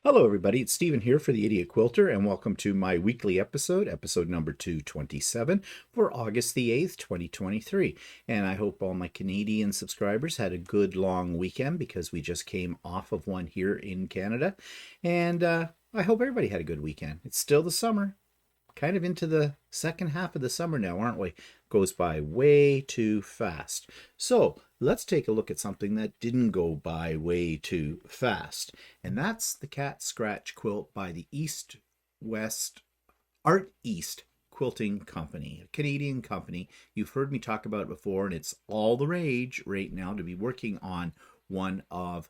Hello, everybody. It's Stephen here for the Idiot Quilter, and welcome to my weekly episode, episode number 227 for August the 8th, 2023. And I hope all my Canadian subscribers had a good long weekend because we just came off of one here in Canada. And I hope everybody had a good weekend. It's still the summer, kind of into the second half of the summer now, aren't we? Goes by way too fast. So let's take a look at something that didn't go by way too fast. And that's the Cat Scratch Quilt by the Art East Quilting Company, a Canadian company. You've heard me talk about it before, and it's all the rage right now to be working on one of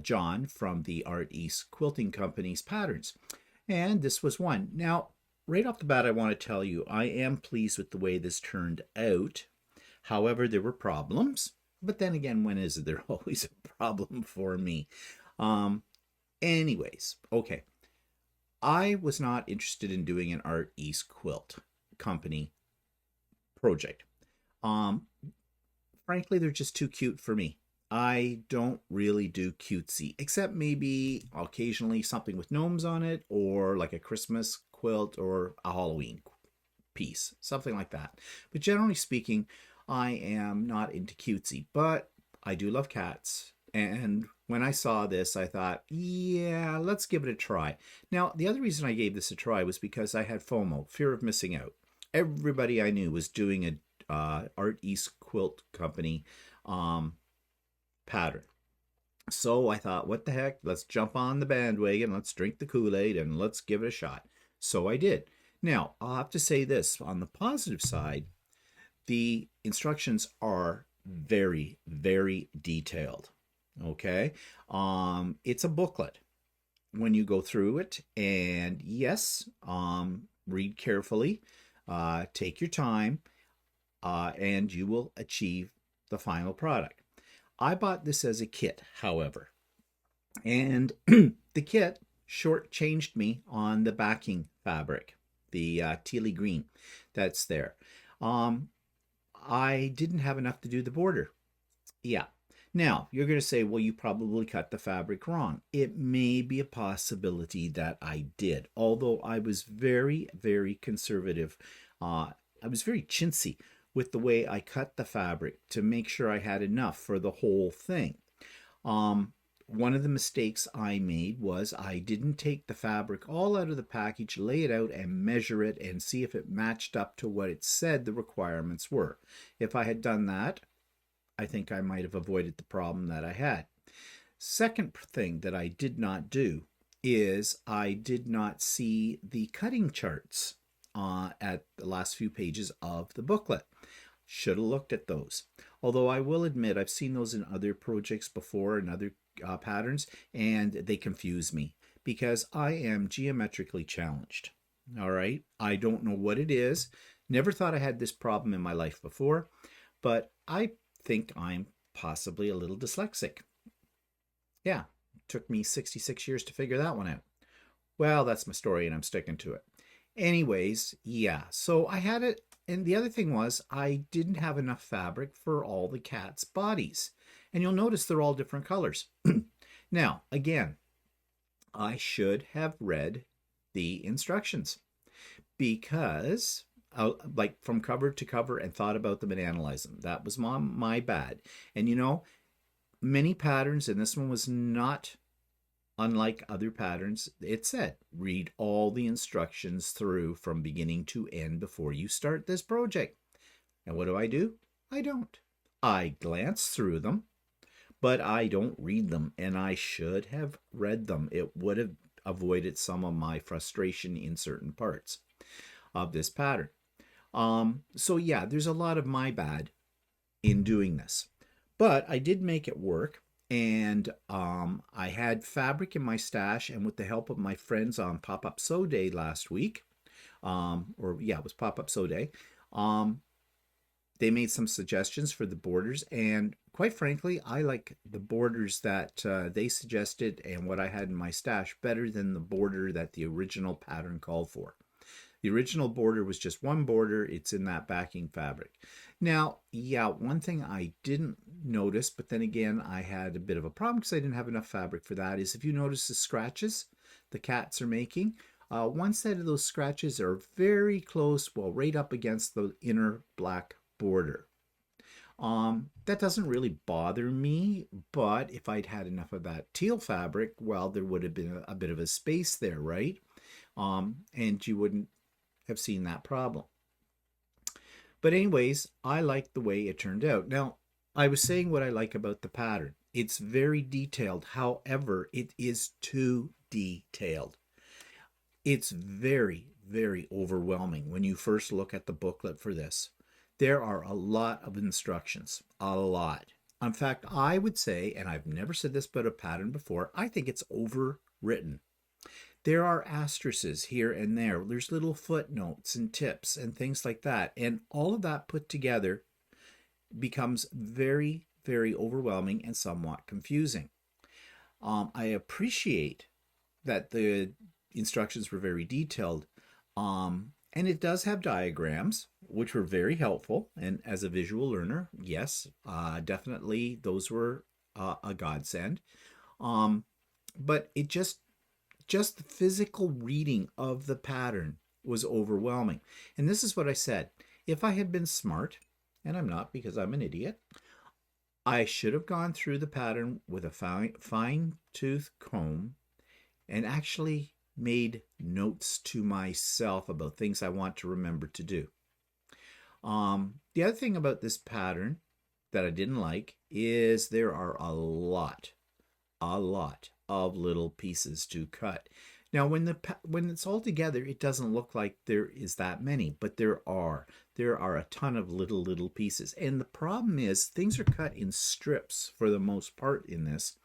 John from the Art East Quilting Company's patterns. And this was one. Now, right off the bat, I want to tell you, I am pleased with the way this turned out. However, there were problems. But then again, when is it? There's always a problem for me. Anyways, okay. I was not interested in doing an Art East Quilt Company project. Frankly, they're just too cute for me. I don't really do cutesy, except maybe occasionally something with gnomes on it, or like a Christmas quilt or a Halloween piece, something like that. But generally speaking, I am not into cutesy, but I do love cats. And when I saw this, I thought, yeah, let's give it a try. Now, the other reason I gave this a try was because I had FOMO, fear of missing out. Everybody I knew was doing a Art East Quilt Company pattern. So I thought, what the heck? Let's jump on the bandwagon. Let's drink the Kool-Aid and let's give it a shot. So I did. Now, I'll have to say this. On the positive side, the instructions are very, very detailed. Okay? It's a booklet when you go through it. And yes, read carefully. Take your time. And you will achieve the final product. I bought this as a kit, however, and the kit shortchanged me on the backing fabric, the tealy green that's there. I didn't have enough to do the border. Yeah. Now, you're going to say, well, you probably cut the fabric wrong. It may be a possibility that I did, although I was very, very conservative. I was very chintzy with the way I cut the fabric to make sure I had enough for the whole thing. One of the mistakes I made was I didn't take the fabric all out of the package, lay it out and measure it and see if it matched up to what it said the requirements were. If I had done that, I think I might have avoided the problem that I had. Second thing that I did not do is I did not see the cutting charts at the last few pages of the booklet. Should have looked at those. Although I will admit I've seen those in other projects before and other patterns, and they confuse me because I am geometrically challenged. All right. I don't know what it is. Never thought I had this problem in my life before, but I think I'm possibly a little dyslexic. Yeah. Took me 66 years to figure that one out. Well, that's my story and I'm sticking to it. Anyways, yeah, so I had it, and the other thing was I didn't have enough fabric for all the cats' bodies. And you'll notice they're all different colors. Now, again, I should have read the instructions because, like from cover to cover, and thought about them and analyzed them. That was my bad. And you know, many patterns, and this one was not unlike other patterns, it said, read all the instructions through from beginning to end before you start this project. And what do? I don't. I glance through them, but I don't read them, and I should have read them. It would have avoided some of my frustration in certain parts of this pattern. So yeah, there's a lot of my bad in doing this. But I did make it work. And I had fabric in my stash, and with the help of my friends on Pop-Up Sew Day last week, it was Pop-Up Sew Day, they made some suggestions for the borders, and quite frankly, I like the borders that they suggested and what I had in my stash better than the border that the original pattern called for. The original border was just one border. It's in that backing fabric. Now, yeah, one thing I didn't notice, but then again, I had a bit of a problem because I didn't have enough fabric for that, is if you notice the scratches, the cats are making, one side of those scratches are very close, well, right up against the inner black border. That doesn't really bother me, but if I'd had enough of that teal fabric, well, there would have been a bit of a space there, right? And you wouldn't have seen that problem. But anyways, I like the way it turned out. Now, I was saying what I like about the pattern. It's very detailed. However, it is too detailed. It's very, very overwhelming when you first look at the booklet for this. There are a lot of instructions, a lot. In fact, I would say, and I've never said this about a pattern before, I think it's overwritten. There are asterisks here and there. There's little footnotes and tips and things like that. And all of that put together becomes very, very overwhelming and somewhat confusing. I appreciate that the instructions were very detailed. And it does have diagrams, which were very helpful. And as a visual learner, yes, definitely those were a godsend. But it just the physical reading of the pattern was overwhelming. And this is what I said. If I had been smart, and I'm not because I'm an idiot, I should have gone through the pattern with a fine-tooth comb and actually made notes to myself about things I want to remember to do. The other thing about this pattern that I didn't like is there are a lot of little pieces to cut. Now, when it's all together, it doesn't look like there is that many, but there are a ton of little pieces. And the problem is things are cut in strips for the most part in this,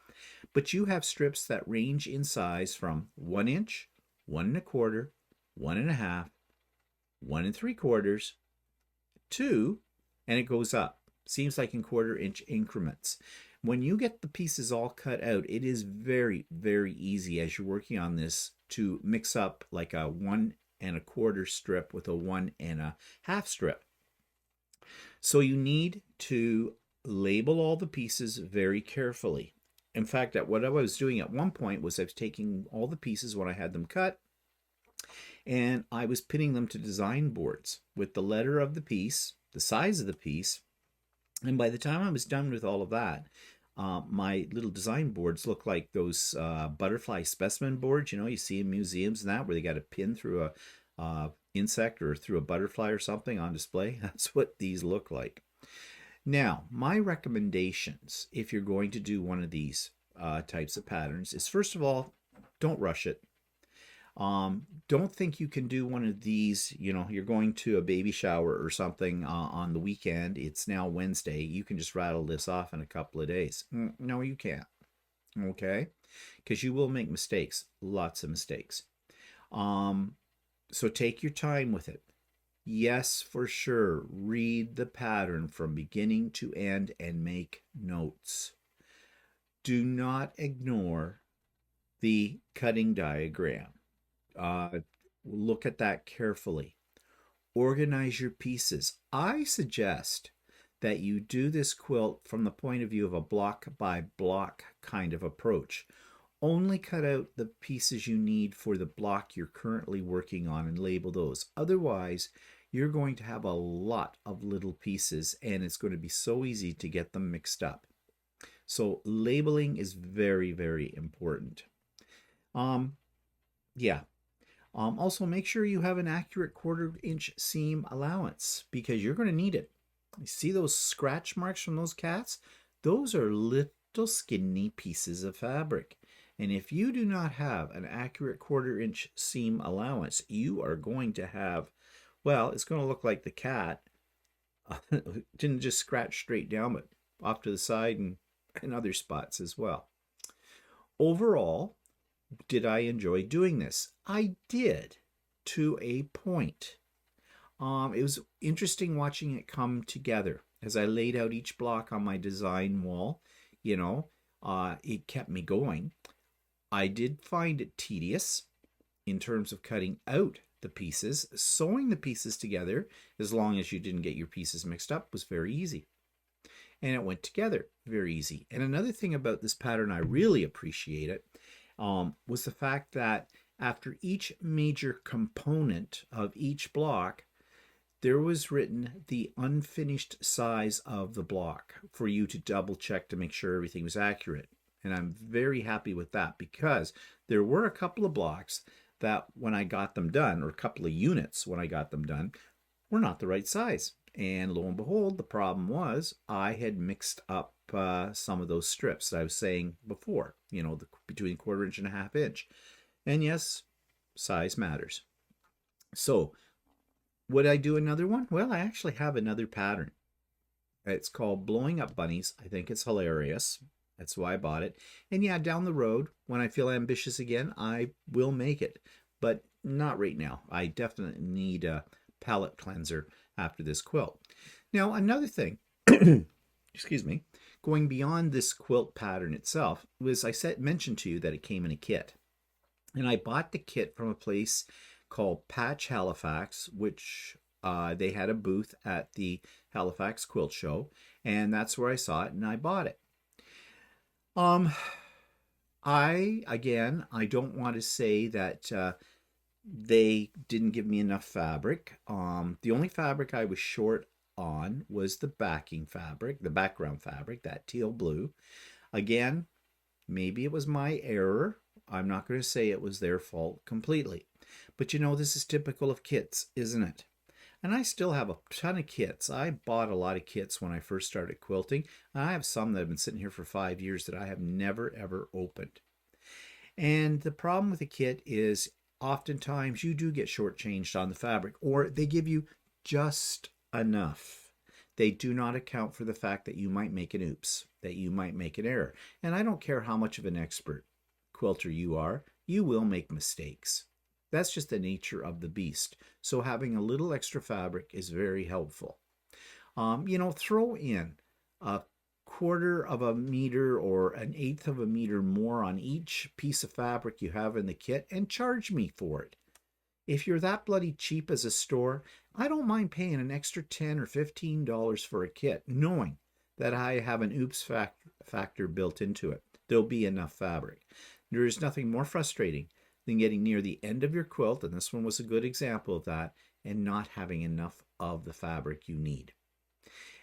but you have strips that range in size from 1 inch, 1 1/4, 1 1/2, 1 3/4, 2, and it goes up. Seems like in 1/4 inch increments. When you get the pieces all cut out, it is very, very easy as you're working on this to mix up like a 1 1/4 strip with a 1 1/2 strip. So you need to label all the pieces very carefully. In fact, what I was doing at one point was I was taking all the pieces when I had them cut, and I was pinning them to design boards with the letter of the piece, the size of the piece, and by the time I was done with all of that, my little design boards look like those butterfly specimen boards, you see in museums and that, where they got a pin through a insect or through a butterfly or something on display. That's what these look like. Now, my recommendations, if you're going to do one of these types of patterns, is first of all, don't rush it. Don't think you can do one of these, you're going to a baby shower or something on the weekend. It's now Wednesday. You can just rattle this off in a couple of days. No, you can't. Okay? Because you will make mistakes, lots of mistakes. So take your time with it. Yes, for sure, read the pattern from beginning to end and make notes. Do not ignore the cutting diagram. Look at that carefully. Organize your pieces. I suggest that you do this quilt from the point of view of a block by block kind of approach. Only cut out the pieces you need for the block you're currently working on and label those. Otherwise, you're going to have a lot of little pieces and it's going to be so easy to get them mixed up. So labeling is very, very important. Also, make sure you have an accurate 1/4 inch seam allowance because you're going to need it. You see those scratch marks from those cats? Those are little skinny pieces of fabric. And if you do not have an accurate 1/4 inch seam allowance, you are going to have, well, it's going to look like the cat didn't just scratch straight down, but off to the side and other spots as well. Overall, did I enjoy doing this? I did, to a point. It was interesting watching it come together. As I laid out each block on my design wall, it kept me going. I did find it tedious in terms of cutting out the pieces. Sewing the pieces together, as long as you didn't get your pieces mixed up, was very easy. And it went together very easy. And another thing about this pattern I really appreciate it was the fact that after each major component of each block, there was written the unfinished size of the block for you to double check to make sure everything was accurate. And I'm very happy with that, because there were a couple of blocks that when I got them done, or a couple of units when I got them done, were not the right size. And lo and behold, the problem was I had mixed up some of those strips that I was saying before, between 1/4 inch and 1/2 inch. And yes, size matters. So would I do another one? Well, I actually have another pattern. It's called Blowing Up Bunnies. I think it's hilarious. That's why I bought it. And yeah, down the road, when I feel ambitious again, I will make it. But not right now. I definitely need a palette cleanser after this quilt. Now, another thing, excuse me, going beyond this quilt pattern itself, was I mentioned to you that it came in a kit. And I bought the kit from a place called Patch Halifax, which they had a booth at the Halifax Quilt Show, and that's where I saw it, and I bought it. I don't want to say that they didn't give me enough fabric. The only fabric I was short on was the backing fabric, the background fabric, that teal blue. Again, maybe it was my error. I'm not going to say it was their fault completely. But this is typical of kits, isn't it? And I still have a ton of kits. I bought a lot of kits when I first started quilting. And I have some that have been sitting here for 5 years that I have never, ever opened. And the problem with a kit is oftentimes you do get shortchanged on the fabric, or they give you just enough. They do not account for the fact that you might make an oops, that you might make an error. And I don't care how much of an expert quilter you are, you will make mistakes. That's just the nature of the beast. So having a little extra fabric is very helpful. Throw in a 1/4 of a meter or an 1/8 of a meter more on each piece of fabric you have in the kit and charge me for it. If you're that bloody cheap as a store, I don't mind paying an extra $10 or $15 for a kit, knowing that I have an oops factor built into it. There'll be enough fabric. There is nothing more frustrating than getting near the end of your quilt, and this one was a good example of that, and not having enough of the fabric you need.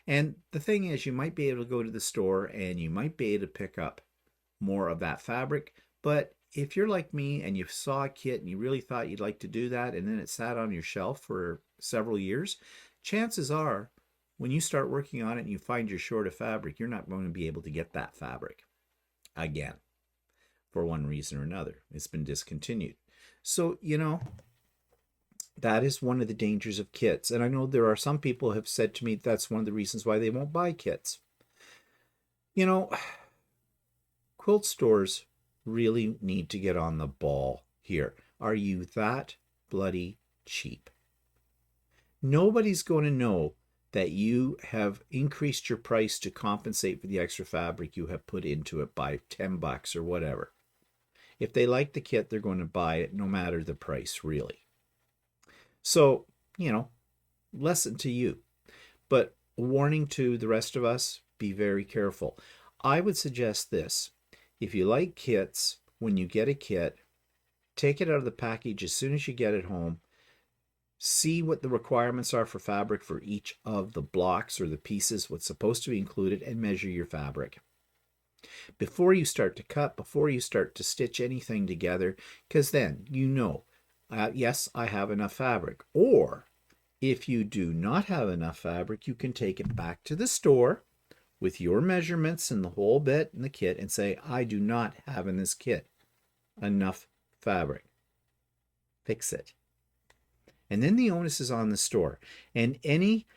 And the thing is, you might be able to go to the store and you might be able to pick up more of that fabric, but if you're like me and you saw a kit and you really thought you'd like to do that, and then it sat on your shelf for several years, chances are when you start working on it and you find you're short of fabric, you're not going to be able to get that fabric again. For one reason or another, it's been discontinued. So, that is one of the dangers of kits. And I know there are some people who have said to me that's one of the reasons why they won't buy kits. Quilt stores really need to get on the ball here. Are you that bloody cheap? Nobody's going to know that you have increased your price to compensate for the extra fabric you have put into it by $10 or whatever. If they like the kit, they're going to buy it no matter the price, really. So, lesson to you. But a warning to the rest of us, be very careful. I would suggest this. If you like kits, when you get a kit, take it out of the package as soon as you get it home. See what the requirements are for fabric for each of the blocks or the pieces, what's supposed to be included, and measure your fabric before you start to cut, before you start to stitch anything together, because then yes, I have enough fabric. Or if you do not have enough fabric, you can take it back to the store with your measurements and the whole bit in the kit and say, I do not have in this kit enough fabric. Fix it. And then the onus is on the store. And any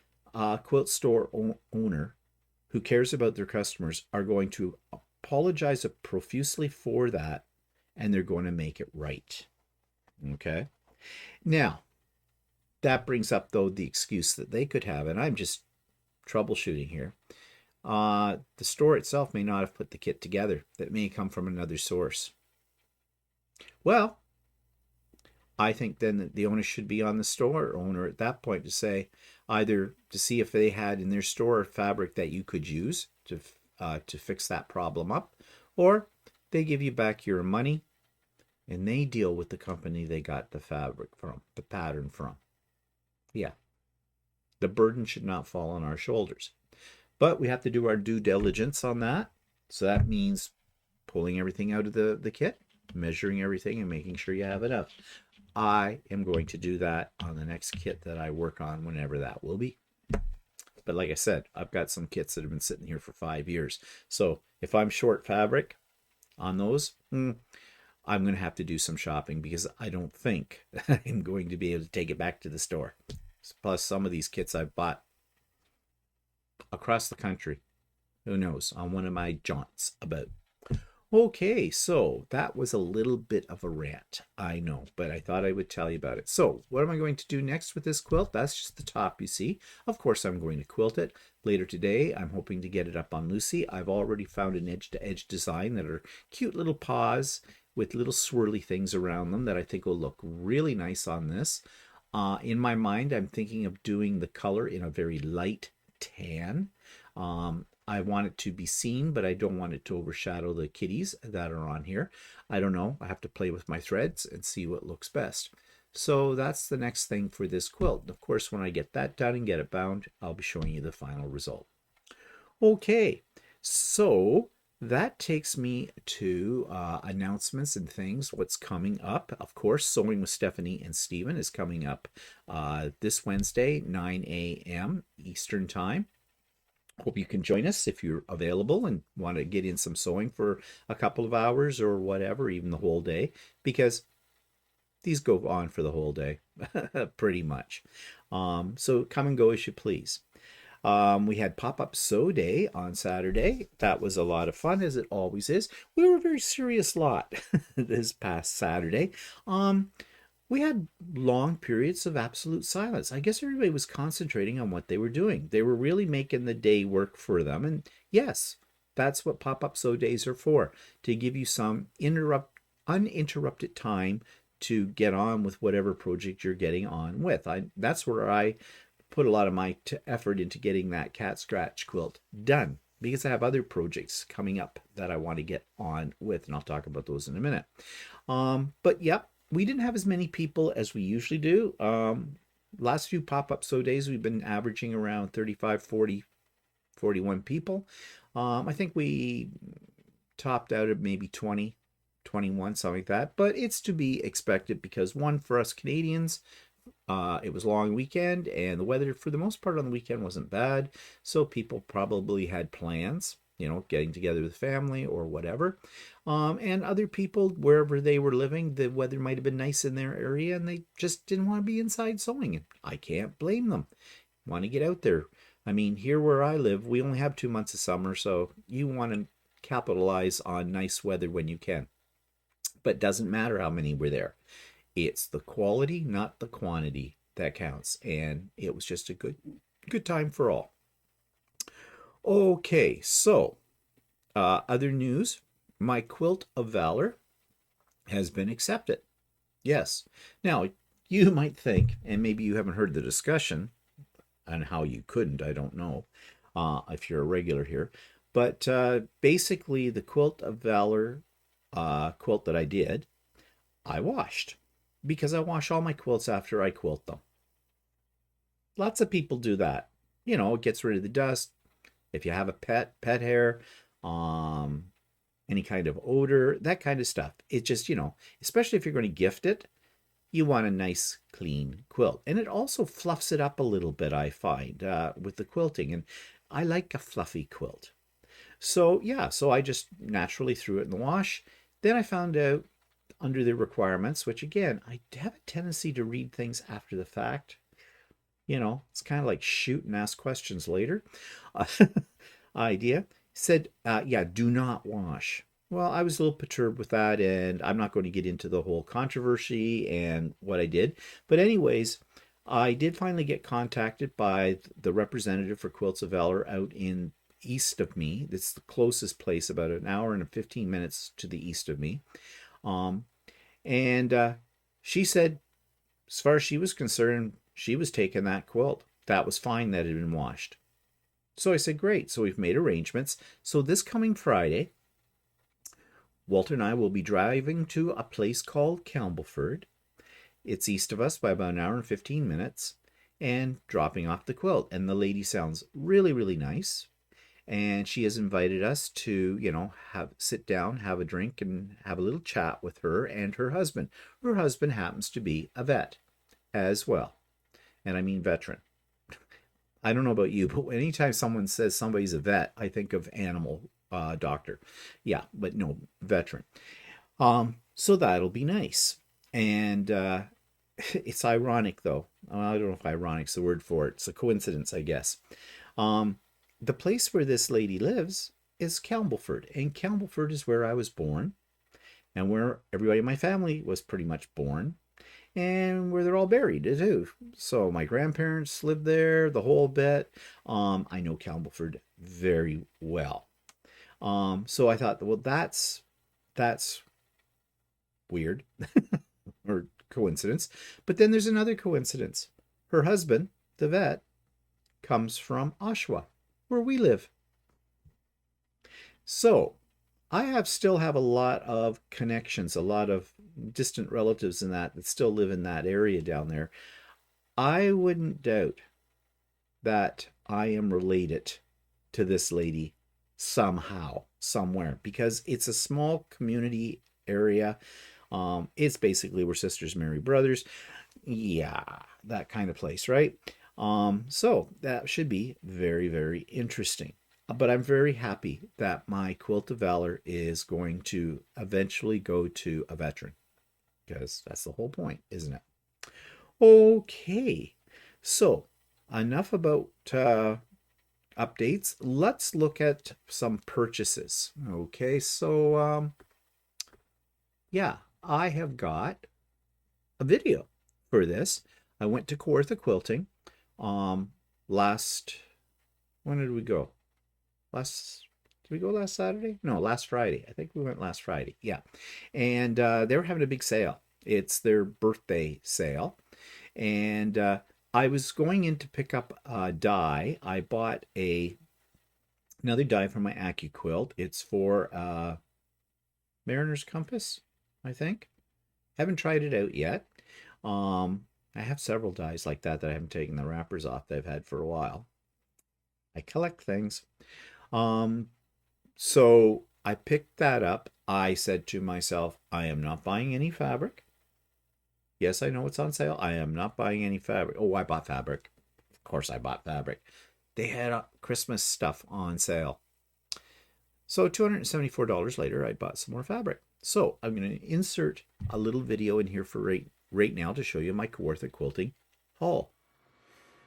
quilt store owner who cares about their customers are going to apologize profusely for that, and they're going to make it right. Okay? Now, that brings up, though, the excuse that they could have, and I'm just troubleshooting here. The store itself may not have put the kit together. That may come from another source. Well, I think then that the onus should be on the store owner at that point to say, either to see if they had in their store fabric that you could use to fix that problem up, or they give you back your money, and they deal with the company they got the fabric from, the pattern from. Yeah, the burden should not fall on our shoulders. But we have to do our due diligence on that. So that means pulling everything out of the kit, measuring everything, and making sure you have enough. I am going to do that on the next kit that I work on, whenever that will be. But like I said, I've got some kits that have been sitting here for 5 years. So if I'm short fabric on those, I'm going to have to do some shopping, because I don't think I'm going to be able to take it back to the store. Plus, some of these kits I've bought across the country. Who knows? On one of my jaunts about. Okay, so that was a little bit of a rant, I know, but I thought I would tell you about it. So what am I going to do next with this quilt? That's just the top, you see. Of course, I'm going to quilt it. Later today, I'm hoping to get it up on Lucy. I've already found an edge-to-edge design that are cute little paws with little swirly things around them that I think will look really nice on this. In my mind, I'm thinking of doing the color in a very light tan. I want it to be seen, but I don't want it to overshadow the kitties that are on here. I don't know. I have to play with my threads and see what looks best. So that's the next thing for this quilt. Of course, when I get that done and get it bound, I'll be showing you the final result. Okay, so that takes me to announcements and things, what's coming up. Of course, Sewing with Stephanie and Stephen is coming up this Wednesday, 9 a.m. Eastern Time. Hope you can join us if you're available and want to get in some sewing for a couple of hours or whatever, even the whole day, because these go on for the whole day, pretty much. So come and go as you please. We had pop-up sew day on Saturday. That was a lot of fun, as it always is. We were a very serious lot this past Saturday. We had long periods of absolute silence. I guess everybody was concentrating on what they were doing. They were really making the day work for them. And yes, that's what pop-up sew days are for, to give you some uninterrupted time to get on with whatever project you're getting on with. That's where I put a lot of my effort into getting that cat scratch quilt done, because I have other projects coming up that I want to get on with, and I'll talk about those in a minute. But yep, we didn't have as many people as we usually do. Last few pop-up sew days, we've been averaging around 35, 40, 41 people. I think we topped out at maybe 20, 21, something like that. But it's to be expected, because one, for us Canadians, it was a long weekend, and the weather for the most part on the weekend wasn't bad. So people probably had plans, getting together with family or whatever. And other people, wherever they were living, the weather might have been nice in their area, and they just didn't want to be inside sewing. And I can't blame them. Want to get out there. I mean, here where I live, we only have 2 months of summer, so you want to capitalize on nice weather when you can. But it doesn't matter how many were there. It's the quality, not the quantity, that counts. And it was just a good time for all. Okay, so other news. My Quilt of Valor has been accepted. Yes. Now, you might think, and maybe you haven't heard the discussion, and how you couldn't, I don't know, if you're a regular here. But basically, the Quilt of Valor quilt that I did, I washed. Because I wash all my quilts after I quilt them. Lots of people do that. It gets rid of the dust. If you have a pet hair, any kind of odor, that kind of stuff. It just, especially if you're going to gift it, you want a nice, clean quilt. And it also fluffs it up a little bit, I find, with the quilting. And I like a fluffy quilt. So, yeah, so I just naturally threw it in the wash. Then I found out, under the requirements, which again, I have a tendency to read things after the fact. It's kind of like shoot and ask questions later. Idea said, yeah, do not wash. Well, I was a little perturbed with that, and I'm not going to get into the whole controversy and what I did. But anyways, I did finally get contacted by the representative for Quilts of Valor out in east of me. It's the closest place, about an hour and 15 minutes to the east of me. And she said, as far as she was concerned, she was taking that quilt. That was fine that it had been washed. So I said, great. So we've made arrangements. So this coming Friday, Walter and I will be driving to a place called Campbellford. It's east of us by about an hour and 15 minutes, and dropping off the quilt. And the lady sounds really, really nice. And she has invited us to, sit down, have a drink, and have a little chat with her and her husband. Her husband happens to be a vet as well. And I mean veteran. I don't know about you, but anytime someone says somebody's a vet, I think of animal doctor. Yeah, but no, veteran. So that'll be nice. And it's ironic, though. I don't know if ironic's the word for it. It's a coincidence, I guess. The place where this lady lives is Campbellford, and Campbellford is where I was born, and where everybody in my family was pretty much born, and where they're all buried too. So my grandparents lived there, the whole bit. I know Campbellford very well. So I thought, well, that's weird or coincidence. But then there's another coincidence. Her husband, the vet, comes from Oshawa, where we live. So I still have a lot of connections, a lot of distant relatives and that still live in that area down there. I wouldn't doubt that I am related to this lady somehow, somewhere, because it's a small community area. It's basically where sisters marry brothers. Yeah, that kind of place, right? So that should be very, very interesting. But I'm very happy that my Quilt of Valor is going to eventually go to a veteran, because that's the whole point, isn't it? Okay, so enough about updates. Let's look at some purchases. Okay, so yeah, I have got a video for this. I went to Quilter Quilting when did we go? Did we go last Saturday? No, last Friday. I think we went last Friday. Yeah. And they were having a big sale. It's their birthday sale. And I was going in to pick up a die. I bought another die for my AccuQuilt. It's for Mariner's Compass, I think. Haven't tried it out yet. I have several dies like that I haven't taken the wrappers off that I've had for a while. I collect things. So I picked that up. I said to myself, I am not buying any fabric. Yes, I know it's on sale. I am not buying any fabric. Oh, I bought fabric. Of course I bought fabric. They had Christmas stuff on sale. So $274 later, I bought some more fabric. So I'm going to insert a little video in here for right now to show you my Kawartha quilting haul.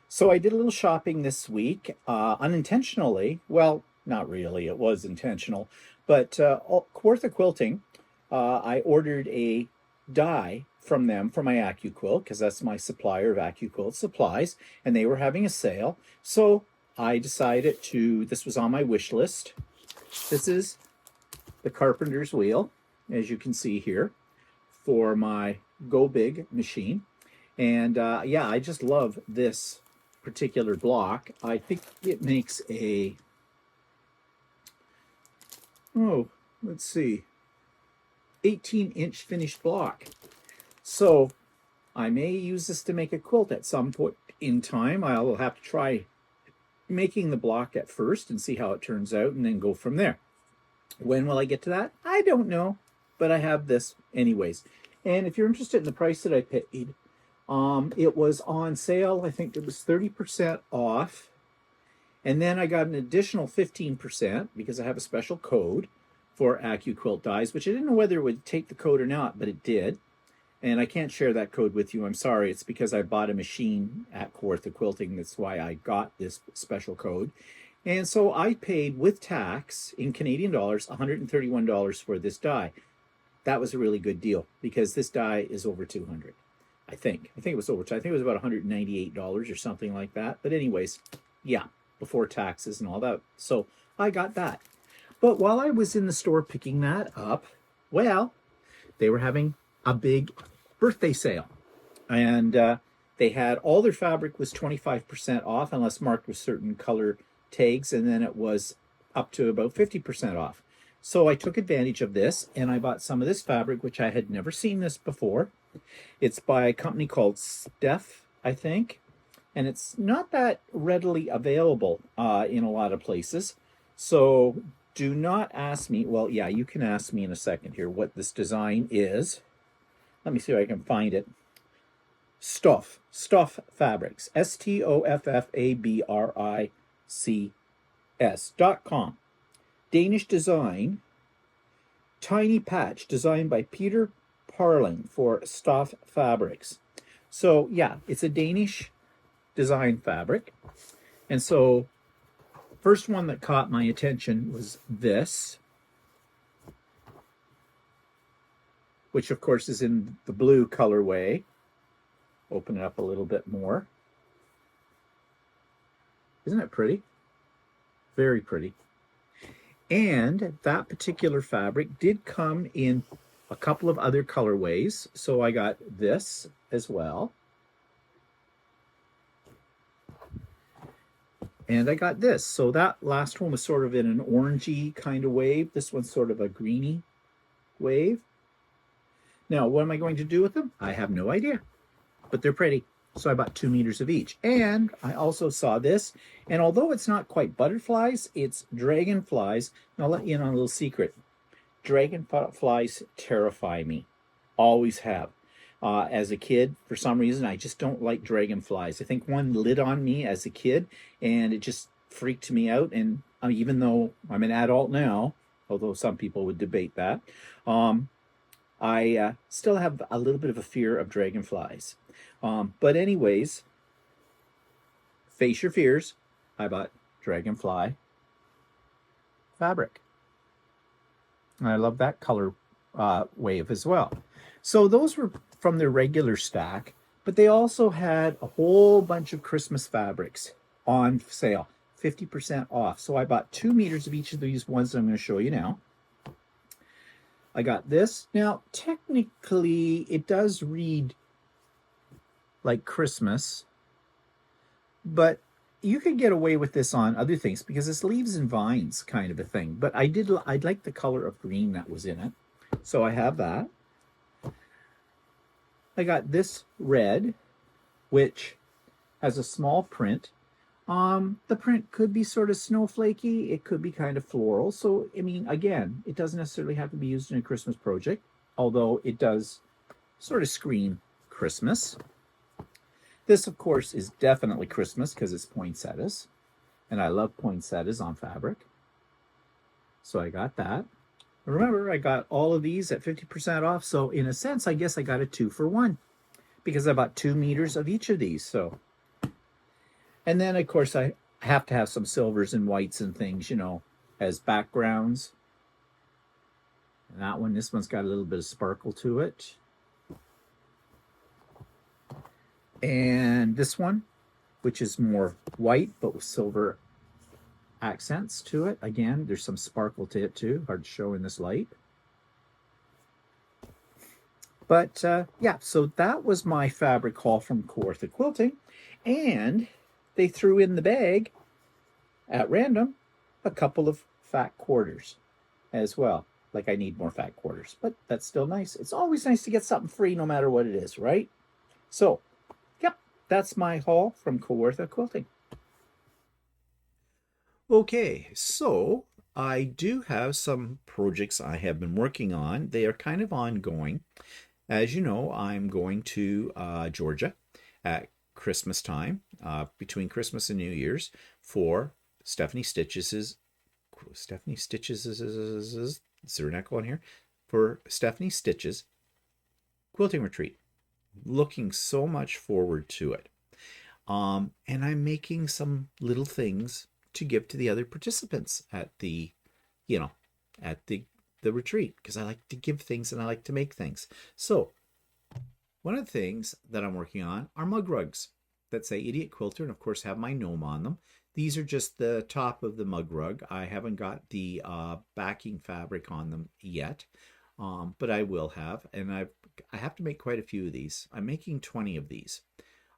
So I did a little shopping this week, unintentionally. Well, not really. It was intentional. But Kawartha Quilting, I ordered a die from them for my AccuQuilt, because that's my supplier of AccuQuilt supplies, and they were having a sale. So I decided this was on my wish list. This is the carpenter's wheel, as you can see here, for my Go Big machine. And yeah, I just love this particular block. I think it makes a, let's see, 18-inch finished block. So I may use this to make a quilt at some point in time. I'll have to try making the block at first and see how it turns out, and then go from there. When will I get to that? I don't know, but I have this anyways. And if you're interested in the price that I paid, it was on sale. I think it was 30% off. And then I got an additional 15% because I have a special code for AccuQuilt dies, which I didn't know whether it would take the code or not, but it did. And I can't share that code with you. I'm sorry. It's because I bought a machine at Kawartha Quilting. That's why I got this special code. And so I paid, with tax in Canadian dollars, $131 for this die. That was a really good deal, because this die is over $200. I think it was over. I think it was about $198 or something like that. But anyways, yeah, before taxes and all that. So I got that. But while I was in the store picking that up, well, they were having a big birthday sale. And they had all their fabric was 25% off, unless marked with certain color tags. And then it was up to about 50% off. So I took advantage of this and I bought some of this fabric, which I had never seen this before. It's by a company called Steph, I think, and it's not that readily available in a lot of places. So do not ask me. Well, yeah, you can ask me in a second here what this design is. Let me see if I can find it. Stoff Fabrics, STOFFABRICS.com. Danish design, tiny patch designed by Peter Parling for Stoff Fabrics. So yeah, it's a Danish design fabric. And so first one that caught my attention was this, which of course is in the blue colorway. Open it up a little bit more. Isn't it pretty? Very pretty. And that particular fabric did come in a couple of other colorways. So I got this as well. And I got this. So that last one was sort of in an orangey kind of wave. This one's sort of a greeny wave. Now, what am I going to do with them? I have no idea, but they're pretty. So I bought 2 meters of each. And I also saw this, and although it's not quite butterflies, it's dragonflies. And I'll let you in on a little secret. Dragonflies terrify me. Always have. As a kid, for some reason, I just don't like dragonflies. I think one lit on me as a kid, and it just freaked me out. And even though I'm an adult now, although some people would debate that, I still have a little bit of a fear of dragonflies. But anyways, face your fears. I bought dragonfly fabric. And I love that color wave as well. So those were from their regular stack, but they also had a whole bunch of Christmas fabrics on sale, 50% off. So I bought 2 meters of each of these ones that I'm going to show you now. I got this. Now, technically, it does read like Christmas, but you could get away with this on other things because it's leaves and vines kind of a thing. But I like the color of green that was in it. So I have that. I got this red, which has a small print. The print could be sort of snowflakey. It could be kind of floral. So, I mean, again, it doesn't necessarily have to be used in a Christmas project, although it does sort of scream Christmas. This, of course, is definitely Christmas because it's poinsettias, and I love poinsettias on fabric. So I got that. Remember, I got all of these at 50% off. So in a sense, I guess I got a 2 for 1 because I bought 2 meters of each of these. So, and then of course I have to have some silvers and whites and things, you know, as backgrounds. And that one, this one's got a little bit of sparkle to it. And this one, which is more white but with silver accents to it. Again, there's some sparkle to it too. Hard to show in this light. But yeah, so that was my fabric haul from Quilter Quilting. And they threw in the bag at random a couple of fat quarters as well. Like I need more fat quarters, but that's still nice. It's always nice to get something free no matter what it is, right? So, yep, that's my haul from Quilter Quilting. Okay, so I do have some projects I have been working on. They are kind of ongoing. As you know, I'm going to Georgia at Christmas time, between Christmas and New Year's, for Stephanie Stitches' is there an echo on here? For Stephanie Stitches' quilting retreat. Looking so much forward to it. And I'm making some little things to give to the other participants at the, at the retreat, because I like to give things and I like to make things. So one of the things that I'm working on are mug rugs that say Idiot Quilter and of course have my gnome on them. These are just the top of the mug rug. I haven't got the backing fabric on them yet, but I will have, and I have to make quite a few of these. I'm making 20 of these.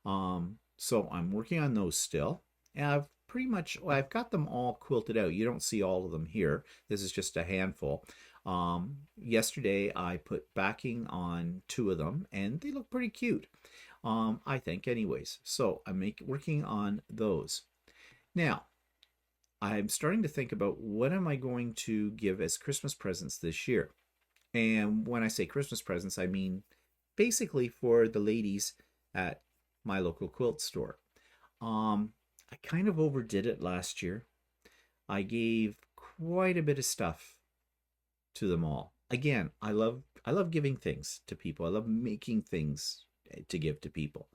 So I'm working on those still. And I've pretty much, well, I've got them all quilted out. You don't see all of them here. This is just a handful. Yesterday I put backing on 2 of them and they look pretty cute. I think anyways. So I'm working on those. Now, I'm starting to think about what am I going to give as Christmas presents this year. And when I say Christmas presents, I mean basically for the ladies at my local quilt store. I kind of overdid it last year. I gave quite a bit of stuff to them all. Again, I love giving things to people. I love making things to give to people.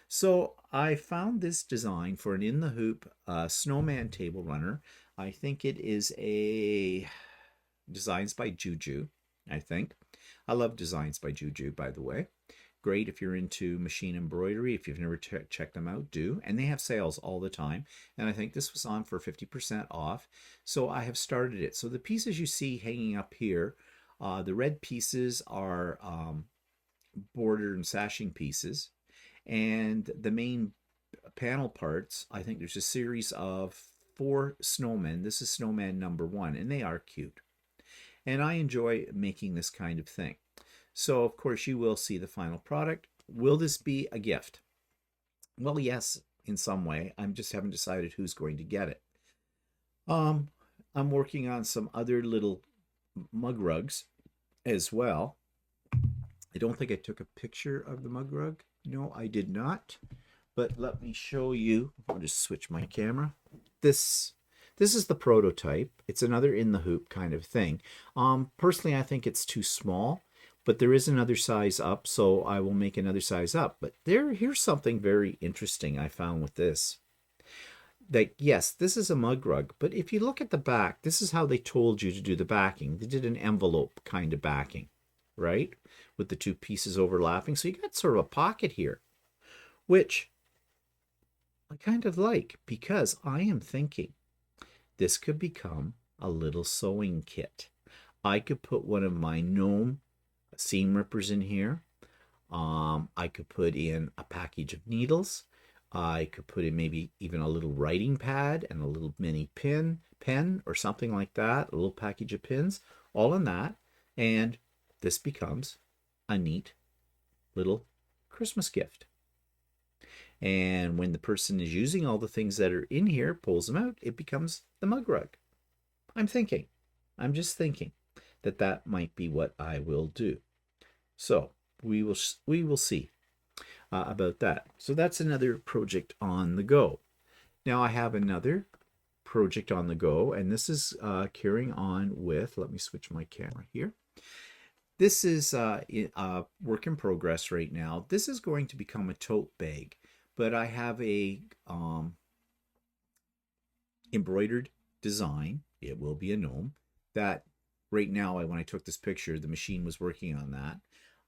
So I found this design for an in the hoop snowman table runner. I think it is a designs by Juju, I think. I love designs by Juju, by the way. Great if you're into machine embroidery. If you've never checked them out, do. And they have sales all the time. And I think this was on for 50% off. So I have started it. So the pieces you see hanging up here, the red pieces are border and sashing pieces. And the main panel parts, I think there's a series of 4 snowmen. This is snowman number 1, and they are cute. And I enjoy making this kind of thing. So, of course, you will see the final product. Will this be a gift? Well, yes, in some way. I just haven't decided who's going to get it. I'm working on some other little mug rugs as well. I don't think I took a picture of the mug rug. No, I did not. But let me show you. I'll just switch my camera. This is the prototype. It's another in the hoop kind of thing. Personally, I think it's too small. But there is another size up, so I will make another size up. But here's something very interesting I found with this. That, yes, this is a mug rug, but if you look at the back, this is how they told you to do the backing. They did an envelope kind of backing, right? With the 2 pieces overlapping. So you got sort of a pocket here, which I kind of like because I am thinking this could become a little sewing kit. I could put one of my gnome seam rippers in here. I could put in a package of needles. I could put in maybe even a little writing pad and a little mini pen or something like that, a little package of pins, all in that. And this becomes a neat little Christmas gift. And when the person is using all the things that are in here, pulls them out, it becomes the mug rug. I'm just thinking that might be what I will do. So we will see about that. So that's another project on the go. Now I have another project on the go, and this is carrying on with, let me switch my camera here. This is a work in progress right now. This is going to become a tote bag, but I have a embroidered design. It will be a gnome that right now, when I took this picture, the machine was working on that.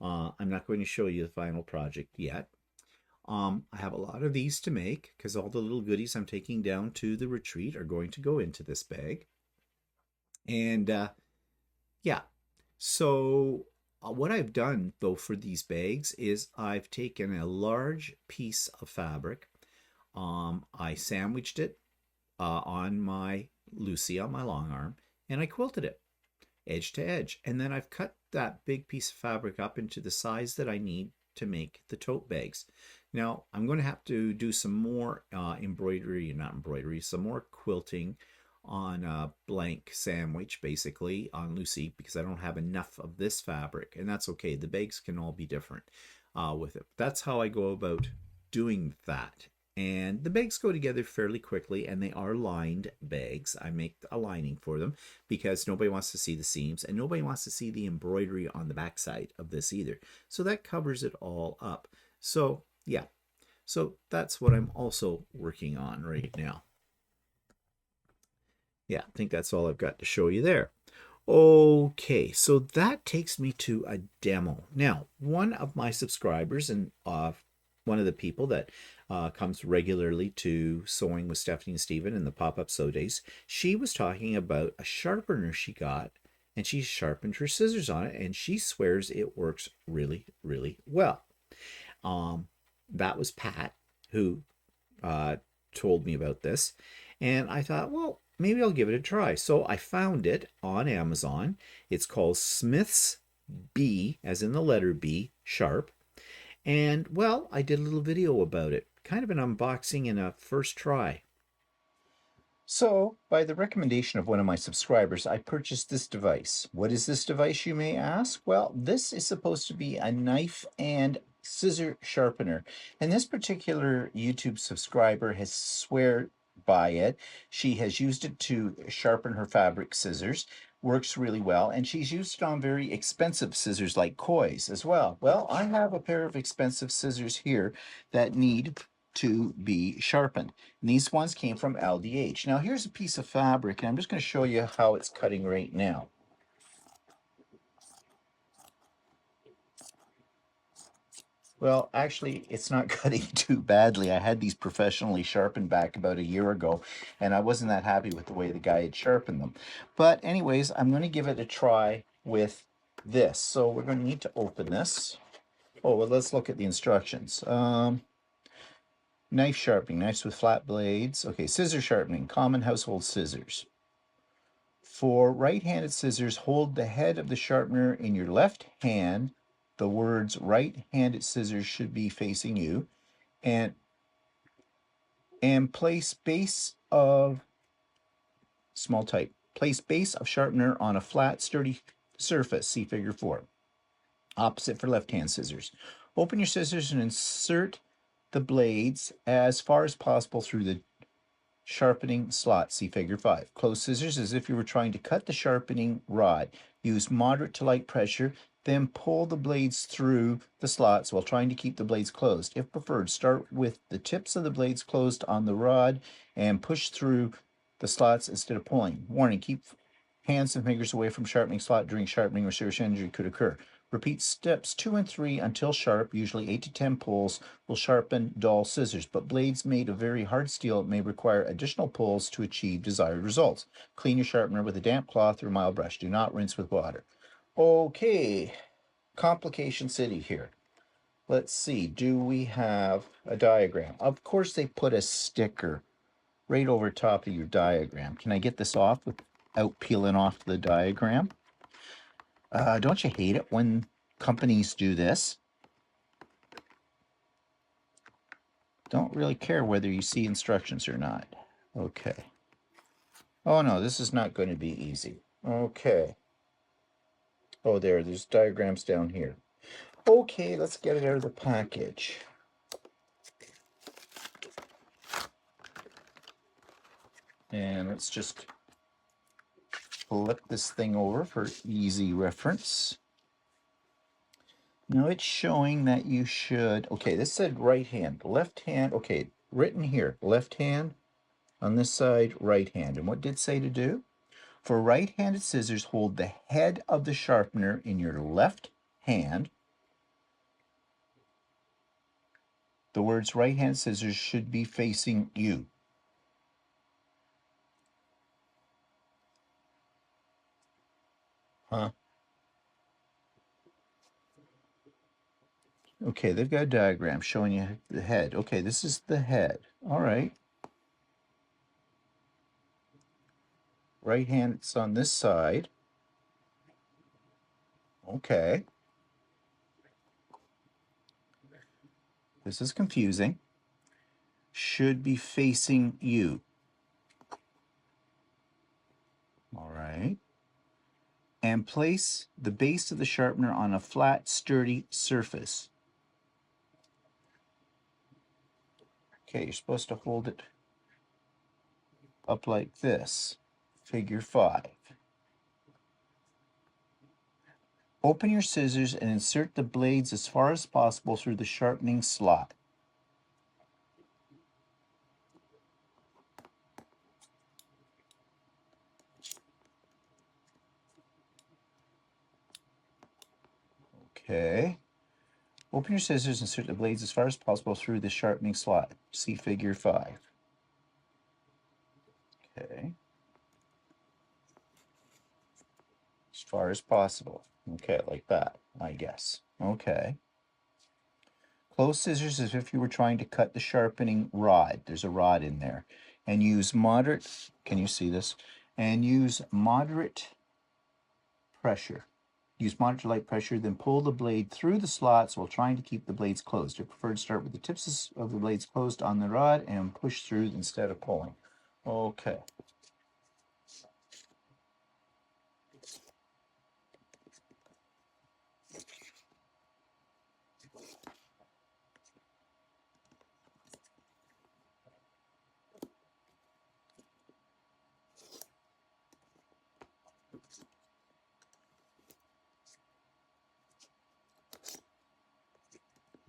I'm not going to show you the final project yet. I have a lot of these to make because all the little goodies I'm taking down to the retreat are going to go into this bag. And yeah, so what I've done though for these bags is I've taken a large piece of fabric. I sandwiched it on my Lucy, on my long arm, and I quilted it edge to edge. And then I've cut that big piece of fabric up into the size that I need to make the tote bags. Now, I'm going to have to do some more some more quilting on a blank sandwich, basically, on Lucy, because I don't have enough of this fabric. And that's okay. The bags can all be different with it. That's how I go about doing that. And the bags go together fairly quickly, and they are lined bags. I make a lining for them because nobody wants to see the seams, and nobody wants to see the embroidery on the backside of this either. So that covers it all up. So yeah, so that's what I'm also working on right now. Yeah, I think that's all I've got to show you there. Okay, so that takes me to a demo. Now, one of my subscribers and one of the people that comes regularly to Sewing with Stephanie and Stephen in the pop-up sew days, she was talking about a sharpener she got, and she sharpened her scissors on it, and she swears it works really, really well. That was Pat who told me about this. And I thought, well, maybe I'll give it a try. So I found it on Amazon. It's called Smith's B, as in the letter B, sharp. And well, I did a little video about it, kind of an unboxing and a first try. So, by the recommendation of one of my subscribers, I purchased this device. What is this device, you may ask? Well, this is supposed to be a knife and scissor sharpener. And this particular YouTube subscriber has swear by it. She has used it to sharpen her fabric scissors. Works really well, and she's used it on very expensive scissors like Koi's as well. Well, I have a pair of expensive scissors here that need to be sharpened. And these ones came from LDH. Now here's a piece of fabric, and I'm just going to show you how it's cutting right now. Well, actually, it's not cutting too badly. I had these professionally sharpened back about a year ago, and I wasn't that happy with the way the guy had sharpened them. But anyways, I'm going to give it a try with this. So we're going to need to open this. Oh, well, let's look at the instructions. Knife sharpening, knives with flat blades. Okay, scissor sharpening, common household scissors. For right-handed scissors, hold the head of the sharpener in your left hand. The words right-handed scissors should be facing you. And place base of, small type, place base of sharpener on a flat, sturdy surface. See figure 4. Opposite for left-hand scissors. Open your scissors and insert the blades as far as possible through the sharpening slot. See figure 5. Close scissors as if you were trying to cut the sharpening rod. Use moderate to light pressure, then pull the blades through the slots while trying to keep the blades closed. If preferred, start with the tips of the blades closed on the rod and push through the slots instead of pulling. Warning, keep hands and fingers away from sharpening slot during sharpening or serious injury could occur. Repeat steps 2 and 3 until sharp. Usually 8 to 10 pulls will sharpen dull scissors, but blades made of very hard steel may require additional pulls to achieve desired results. Clean your sharpener with a damp cloth or mild brush. Do not rinse with water. Okay, Complication City here. Let's see, do we have a diagram? Of course they put a sticker right over top of your diagram. Can I get this off without peeling off the diagram? Don't you hate it when companies do this? Don't really care whether you see instructions or not. Okay. Oh no, this is not going to be easy. Okay. Oh, there's diagrams down here. Okay, let's get it out of the package. And let's just flip this thing over for easy reference. Now it's showing that you should, okay, this said right hand, left hand, okay, written here, left hand, on this side, right hand. And what did it say to do? For right-handed scissors, hold the head of the sharpener in your left hand. The words right-handed scissors should be facing you. Huh? Okay, they've got a diagram showing you the head. Okay, this is the head. All right. Right hand, it's on this side. Okay. This is confusing. Should be facing you. All right. And place the base of the sharpener on a flat, sturdy surface. Okay, you're supposed to hold it up like this. Figure 5. Open your scissors and insert the blades as far as possible through the sharpening slot. Okay. Open your scissors and insert the blades as far as possible through the sharpening slot. See figure 5. Okay. As far as possible. Okay, like that, I guess. Okay. Close scissors as if you were trying to cut the sharpening rod. There's a rod in there. and use moderate, can you see this? And use moderate pressure. Use moderate to light pressure, then pull the blade through the slots while trying to keep the blades closed. I prefer to start with the tips of the blades closed on the rod and push through instead of pulling. Okay.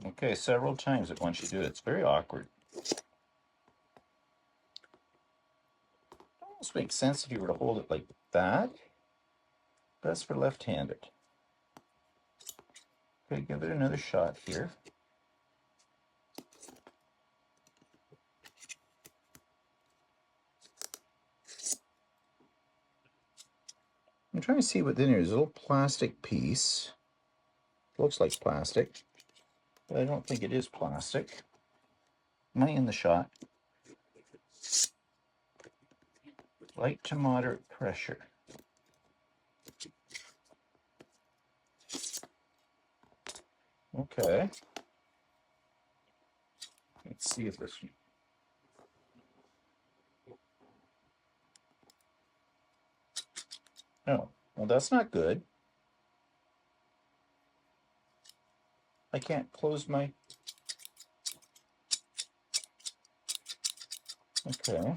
Okay, several times at once you do it. It's very awkward. It almost makes sense if you were to hold it like that. Best for left-handed. Okay, give it another shot here. I'm trying to see what's in here. There's a little plastic piece. Looks like plastic, but I don't think it is plastic. Am I in the shot? Light to moderate pressure. Okay. Let's see if this... Oh, well, that's not good. I can't close my... Okay.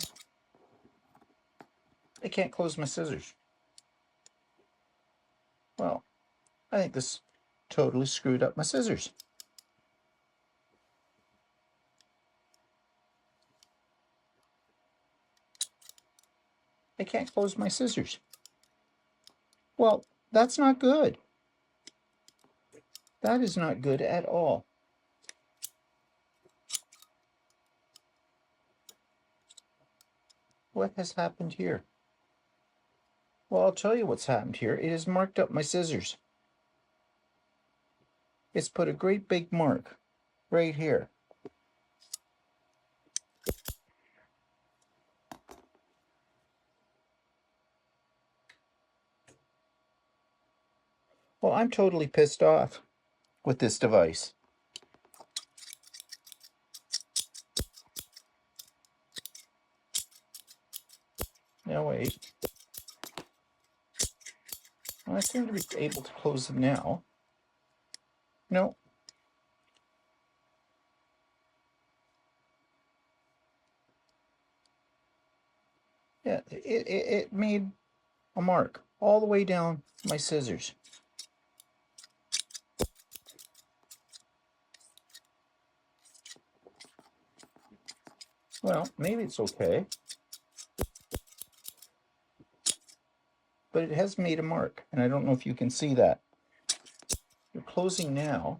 I can't close my scissors. Well, I think this totally screwed up my scissors. I can't close my scissors. Well, that's not good. That is not good at all. What has happened here? Well, I'll tell you what's happened here. It has marked up my scissors. It's put a great big mark right here. Well, I'm totally pissed off with this device. Now wait. Well, I seem to be able to close them now. No. Yeah, it made a mark all the way down my scissors. Well, maybe it's okay. But it has made a mark, and I don't know if you can see that. You're closing now.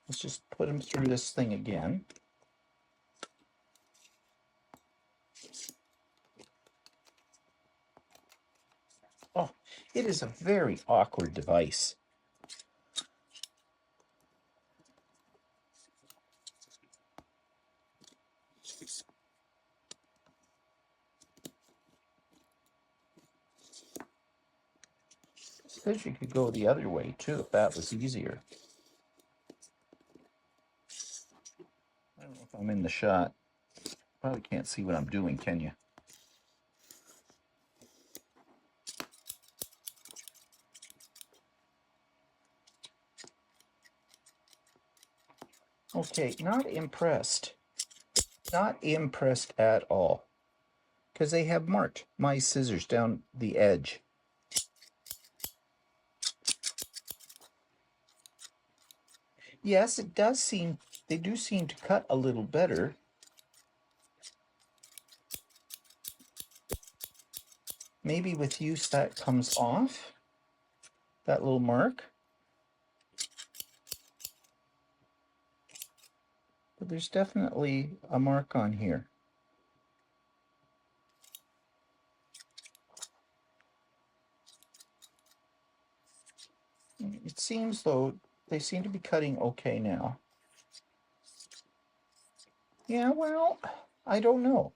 Let's just put them through this thing again. Oh, it is a very awkward device. Suppose you could go the other way too if that was easier. I don't know if I'm in the shot. Probably can't see what I'm doing, can you? Okay, not impressed. Not impressed at all. Because they have marked my scissors down the edge. Yes, it does seem, they do seem to cut a little better. Maybe with use that comes off, that little mark. But there's definitely a mark on here. It seems, though, they seem to be cutting okay now. Yeah, well, I don't know.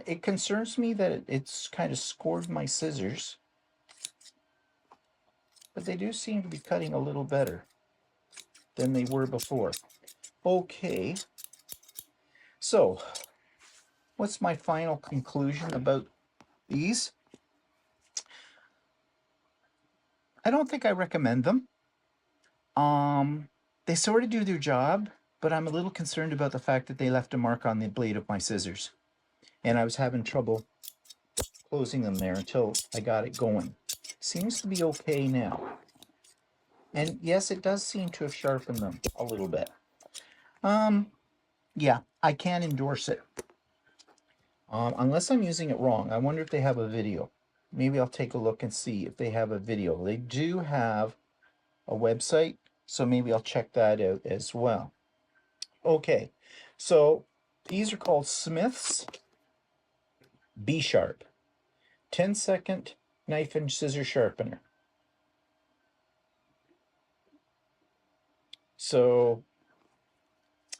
It concerns me that it's kind of scored my scissors, but they do seem to be cutting a little better than they were before. Okay, so what's my final conclusion about these? I don't think I recommend them. They sort of do their job, but I'm a little concerned about the fact that they left a mark on the blade of my scissors. And I was having trouble closing them there until I got it going. Seems to be okay now. And yes, it does seem to have sharpened them a little bit. Yeah, I can't endorse it. Unless I'm using it wrong. I wonder if they have a video. Maybe I'll take a look and see if they have a video. They do have a website, so maybe I'll check that out as well. Okay, so these are called Smith's B-Sharp 10-second knife and scissor sharpener. So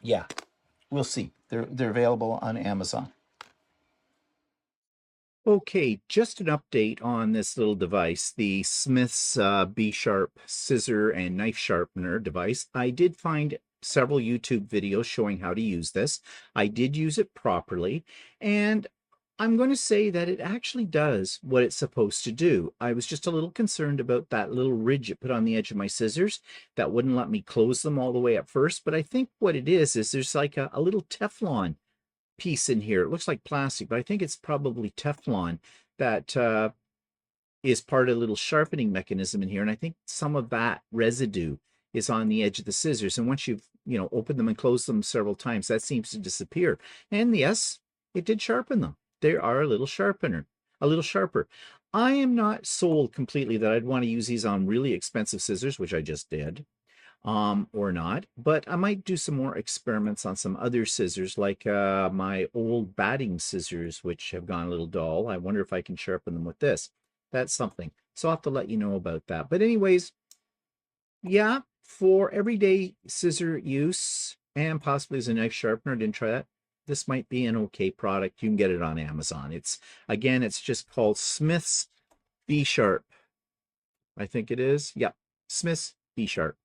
yeah, we'll see. They're available on Amazon. Okay, just an update on this little device, the Smith's B-Sharp scissor and knife sharpener device. I did find several YouTube videos showing how to use this. I did use it properly, and I'm going to say that it actually does what it's supposed to do. I was just a little concerned about that little ridge it put on the edge of my scissors that wouldn't let me close them all the way at first, but I think what it is there's like a little Teflon piece in here. It looks like plastic, but I think it's probably Teflon that is part of a little sharpening mechanism in here. And I think some of that residue is on the edge of the scissors. And once you've, opened them and closed them several times, that seems to disappear. And yes, it did sharpen them. They are a little sharper. I am not sold completely that I'd want to use these on really expensive scissors, which I just did. Or not, but I might do some more experiments on some other scissors, like my old batting scissors, which have gone a little dull. I wonder if I can sharpen them with this. That's something. So I'll have to let you know about that. But anyways, yeah, for everyday scissor use and possibly as a knife sharpener, didn't try that. This might be an okay product. You can get it on Amazon. It's just called Smith's B-Sharp. I think it is. Yep, Smith's B-Sharp.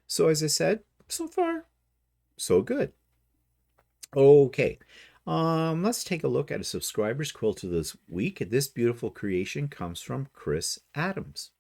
So as I said, so far, so good. Okay, let's take a look at a subscriber's quilt of this week. This beautiful creation comes from Chris Adams.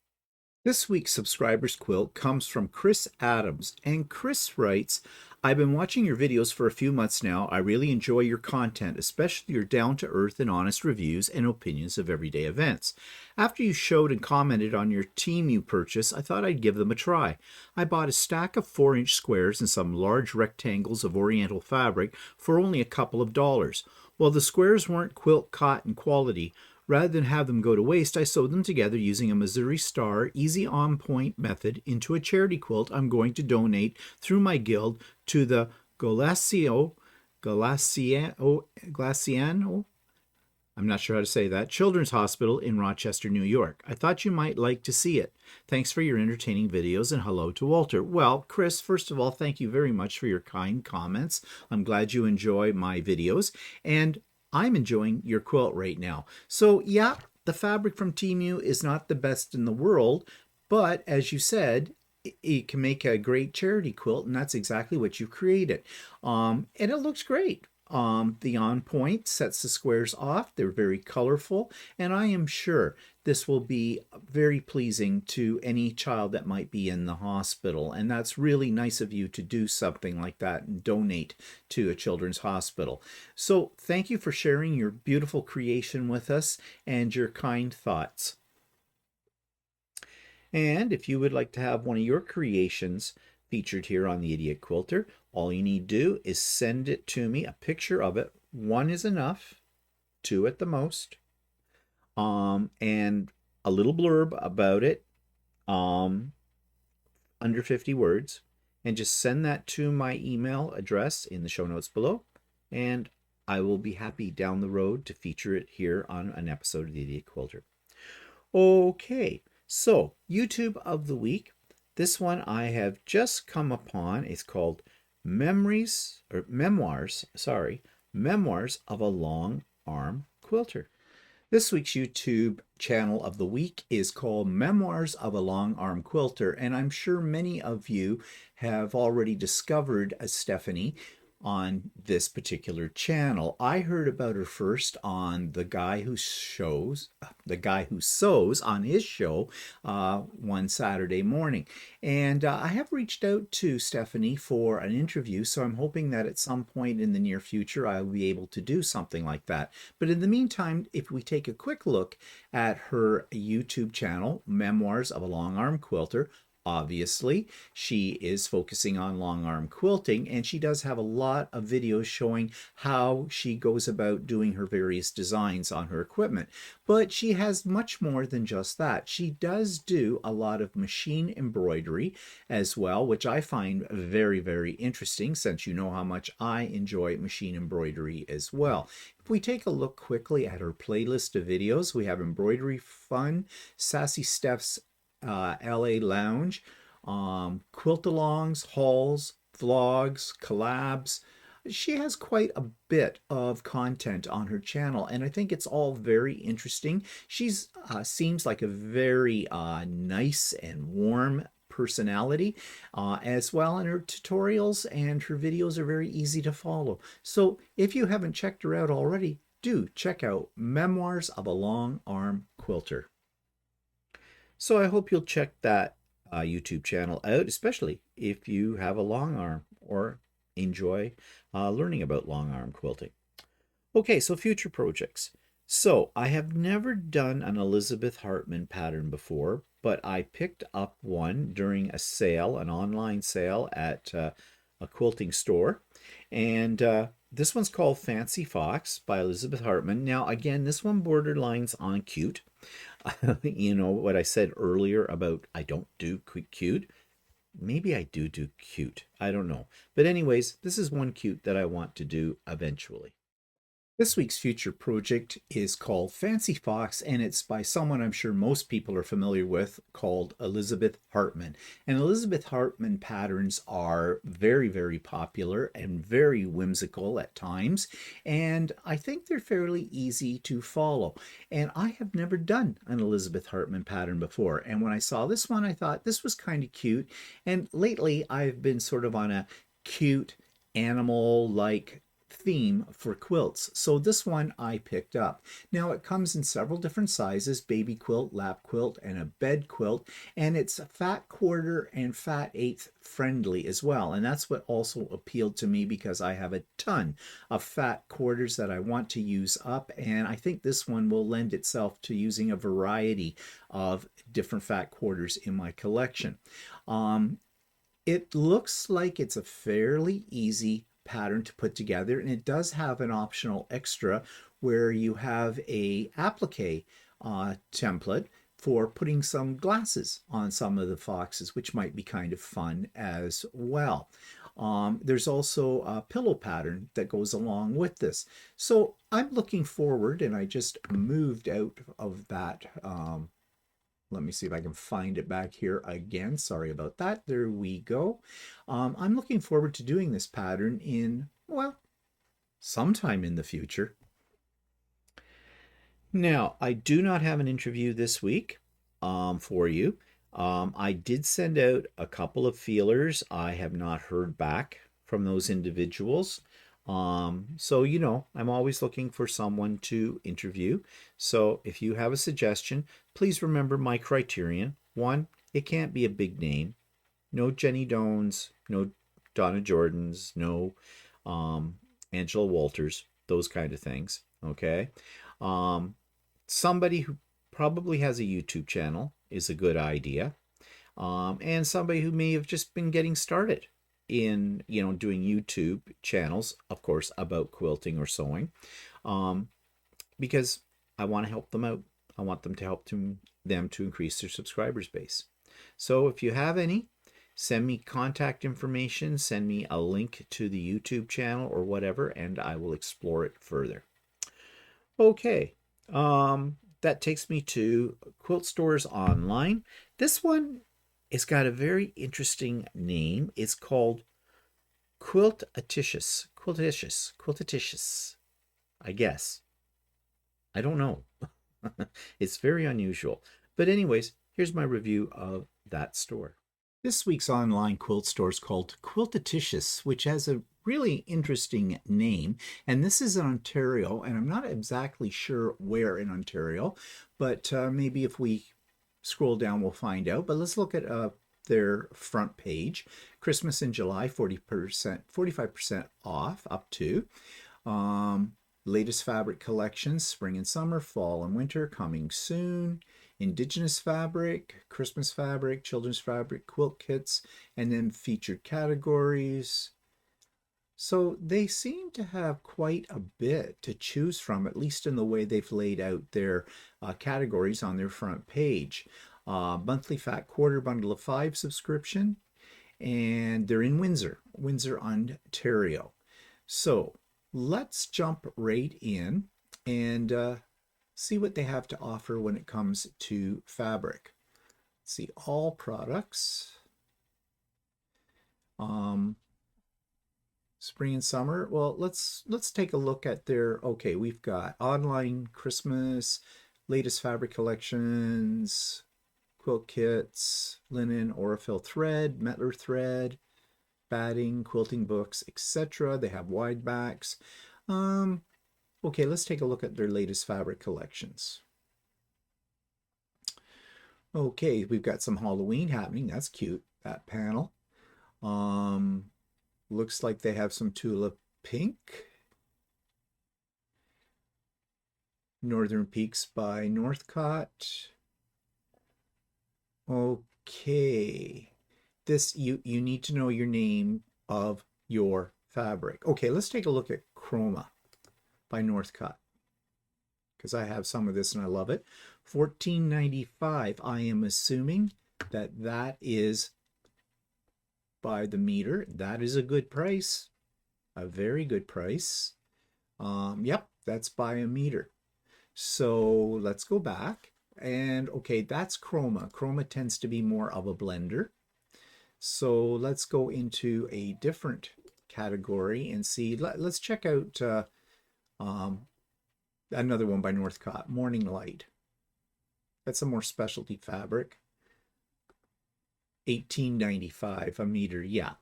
This week's subscriber's quilt comes from Chris Adams, and Chris writes, I've been watching your videos for a few months now. I really enjoy your content, especially your down-to-earth and honest reviews and opinions of everyday events. After you showed and commented on your Temu purchase, I thought I'd give them a try. I bought a stack of 4-inch squares and some large rectangles of Oriental fabric for only a couple of dollars. While the squares weren't quilt cotton quality, rather than have them go to waste, I sewed them together using a Missouri Star easy on point method into a charity quilt I'm going to donate through my guild to the Glaciano, I'm not sure how to say that, Children's Hospital in Rochester, New York. I thought you might like to see it. Thanks for your entertaining videos and hello to Walter. Well, Chris, first of all, thank you very much for your kind comments. I'm glad you enjoy my videos, and I'm enjoying your quilt right now. So yeah, the fabric from Temu is not the best in the world, but as you said, it can make a great charity quilt, and that's exactly what you created. And it looks great. The on point sets the squares off. They're very colorful, and I am sure this will be very pleasing to any child that might be in the hospital. And that's really nice of you to do something like that and donate to a children's hospital. So thank you for sharing your beautiful creation with us and your kind thoughts. And if you would like to have one of your creations featured here on the Idiot Quilter, all you need to do is send it to me, a picture of it. 1 is enough, 2 at the most, and a little blurb about it, under 50 words, and just send that to my email address in the show notes below, and I will be happy down the road to feature it here on an episode of the Idiot Quilter. Okay, so YouTube of the week. This one I have just come upon. It's called Memoirs of a Long Arm Quilter. This week's YouTube channel of the week is called Memoirs of a Long Arm Quilter, and I'm sure many of you have already discovered Stephanie on this particular channel. I heard about her first on the guy who sews on his show one Saturday morning, and I have reached out to Stephanie for an interview, so I'm hoping that at some point in the near future I'll be able to do something like that. But in the meantime, if we take a quick look at her YouTube channel, Memoirs of a Long Arm Quilter, obviously, she is focusing on long arm quilting, and she does have a lot of videos showing how she goes about doing her various designs on her equipment. But she has much more than just that. She does do a lot of machine embroidery as well, which I find very, very interesting, since you know how much I enjoy machine embroidery as well. If we take a look quickly at her playlist of videos, we have Embroidery Fun, Sassy Steph's LA Lounge, quilt-alongs, hauls, vlogs, collabs. She has quite a bit of content on her channel, and I think it's all very interesting. She's seems like a very nice and warm personality as well, and her tutorials and her videos are very easy to follow. So if you haven't checked her out already, do check out Memoirs of a Long Arm Quilter. So I hope you'll check that YouTube channel out, especially if you have a long arm or enjoy learning about long arm quilting. Okay, so future projects. So I have never done an Elizabeth Hartman pattern before, but I picked up one during a sale, an online sale at a quilting store. And this one's called Fancy Fox by Elizabeth Hartman. Now, again, this one borderlines on cute. You know what I said earlier about I don't do cute? Maybe I do cute. I don't know. But anyways, this is one cute that I want to do eventually. This week's future project is called Fancy Fox, and it's by someone I'm sure most people are familiar with, called Elizabeth Hartman. And Elizabeth Hartman patterns are very, very popular and very whimsical at times, and I think they're fairly easy to follow. And I have never done an Elizabeth Hartman pattern before, and when I saw this one, I thought this was kind of cute. And lately, I've been sort of on a cute animal-like theme for quilts, so this one I picked up. Now it comes in several different sizes: baby quilt, lap quilt, and a bed quilt, and it's fat quarter and fat eighth friendly as well, and that's what also appealed to me, because I have a ton of fat quarters that I want to use up, and I think this one will lend itself to using a variety of different fat quarters in my collection. It looks like it's a fairly easy pattern to put together, and it does have an optional extra where you have a applique template for putting some glasses on some of the foxes, which might be kind of fun as well. There's also a pillow pattern that goes along with this. So I'm looking forward, and I just moved out of that. Let me see if I can find it back here again. Sorry about that. There we go. I'm looking forward to doing this pattern in, well, sometime in the future. Now, I do not have an interview this week for you. I did send out a couple of feelers. I have not heard back from those individuals. So, you know, I'm always looking for someone to interview. So if you have a suggestion, please remember my criterion. One, it can't be a big name. No Jenny Dones, no Donna Jordans, no Angela Walters, those kind of things. Okay. Somebody who probably has a YouTube channel is a good idea. And somebody who may have just been getting started in, you know, doing YouTube channels, of course, about quilting or sewing, because I want to help them out. I want them to help them to increase their subscribers base. So if you have any, send me contact information, send me a link to the YouTube channel or whatever, and I will explore it further. Okay, that takes me to Quilt Stores Online. This one, it's got a very interesting name. It's called Quiltatious, I guess. I don't know. It's very unusual. But anyways, here's my review of that store. This week's online quilt store is called Quiltatious, which has a really interesting name. And this is in Ontario, and I'm not exactly sure where in Ontario, but maybe if we scroll down, we'll find out. But let's look at their front page. Christmas in July, 40%, 45% off up to. Latest fabric collections, spring and summer, fall and winter coming soon. Indigenous fabric, Christmas fabric, children's fabric, quilt kits, and then featured categories. So they seem to have quite a bit to choose from, at least in the way they've laid out their categories on their front page. Monthly fat quarter bundle of 5 subscription, and they're in Windsor, Ontario. So let's jump right in and see what they have to offer when it comes to fabric. Let's see, all products. Spring and summer. Well, let's take a look at their, okay, we've got online Christmas, latest fabric collections, quilt kits, linen, Aurifil thread, Metler thread, batting, quilting books, etc. They have wide backs. Okay, let's take a look at their latest fabric collections. Okay, we've got some Halloween happening. That's cute, that panel. Looks like they have some tulip pink. Northern Peaks by Northcott. Okay. This, you need to know your name of your fabric. Okay, let's take a look at Chroma by Northcott, because I have some of this and I love it. $14.95. I am assuming that that is by the meter. That is a good price, a very good price. Yep, that's by a meter. So let's go back and okay, that's Chroma. Chroma tends to be more of a blender. So let's go into a different category and see. Let's check out another one by Northcott, Morning Light. That's a more specialty fabric. $18.95 a meter, yeah.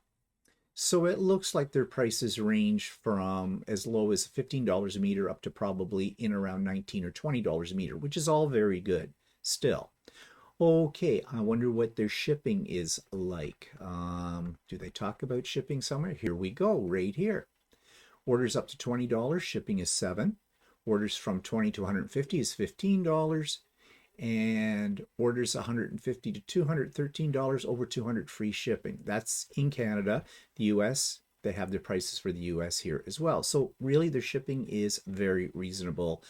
So it looks like their prices range from as low as $15 a meter up to probably in around $19 or $20 a meter, which is all very good still. Okay, I wonder what their shipping is like. Do they talk about shipping somewhere? Here we go, right here. Orders up to $20, shipping is $7. Orders from $20 to $150 is $15. And orders $150 to $200, $13, over $200 free shipping. That's in Canada. The US, they have their prices for the US here as well. So really their shipping is very reasonable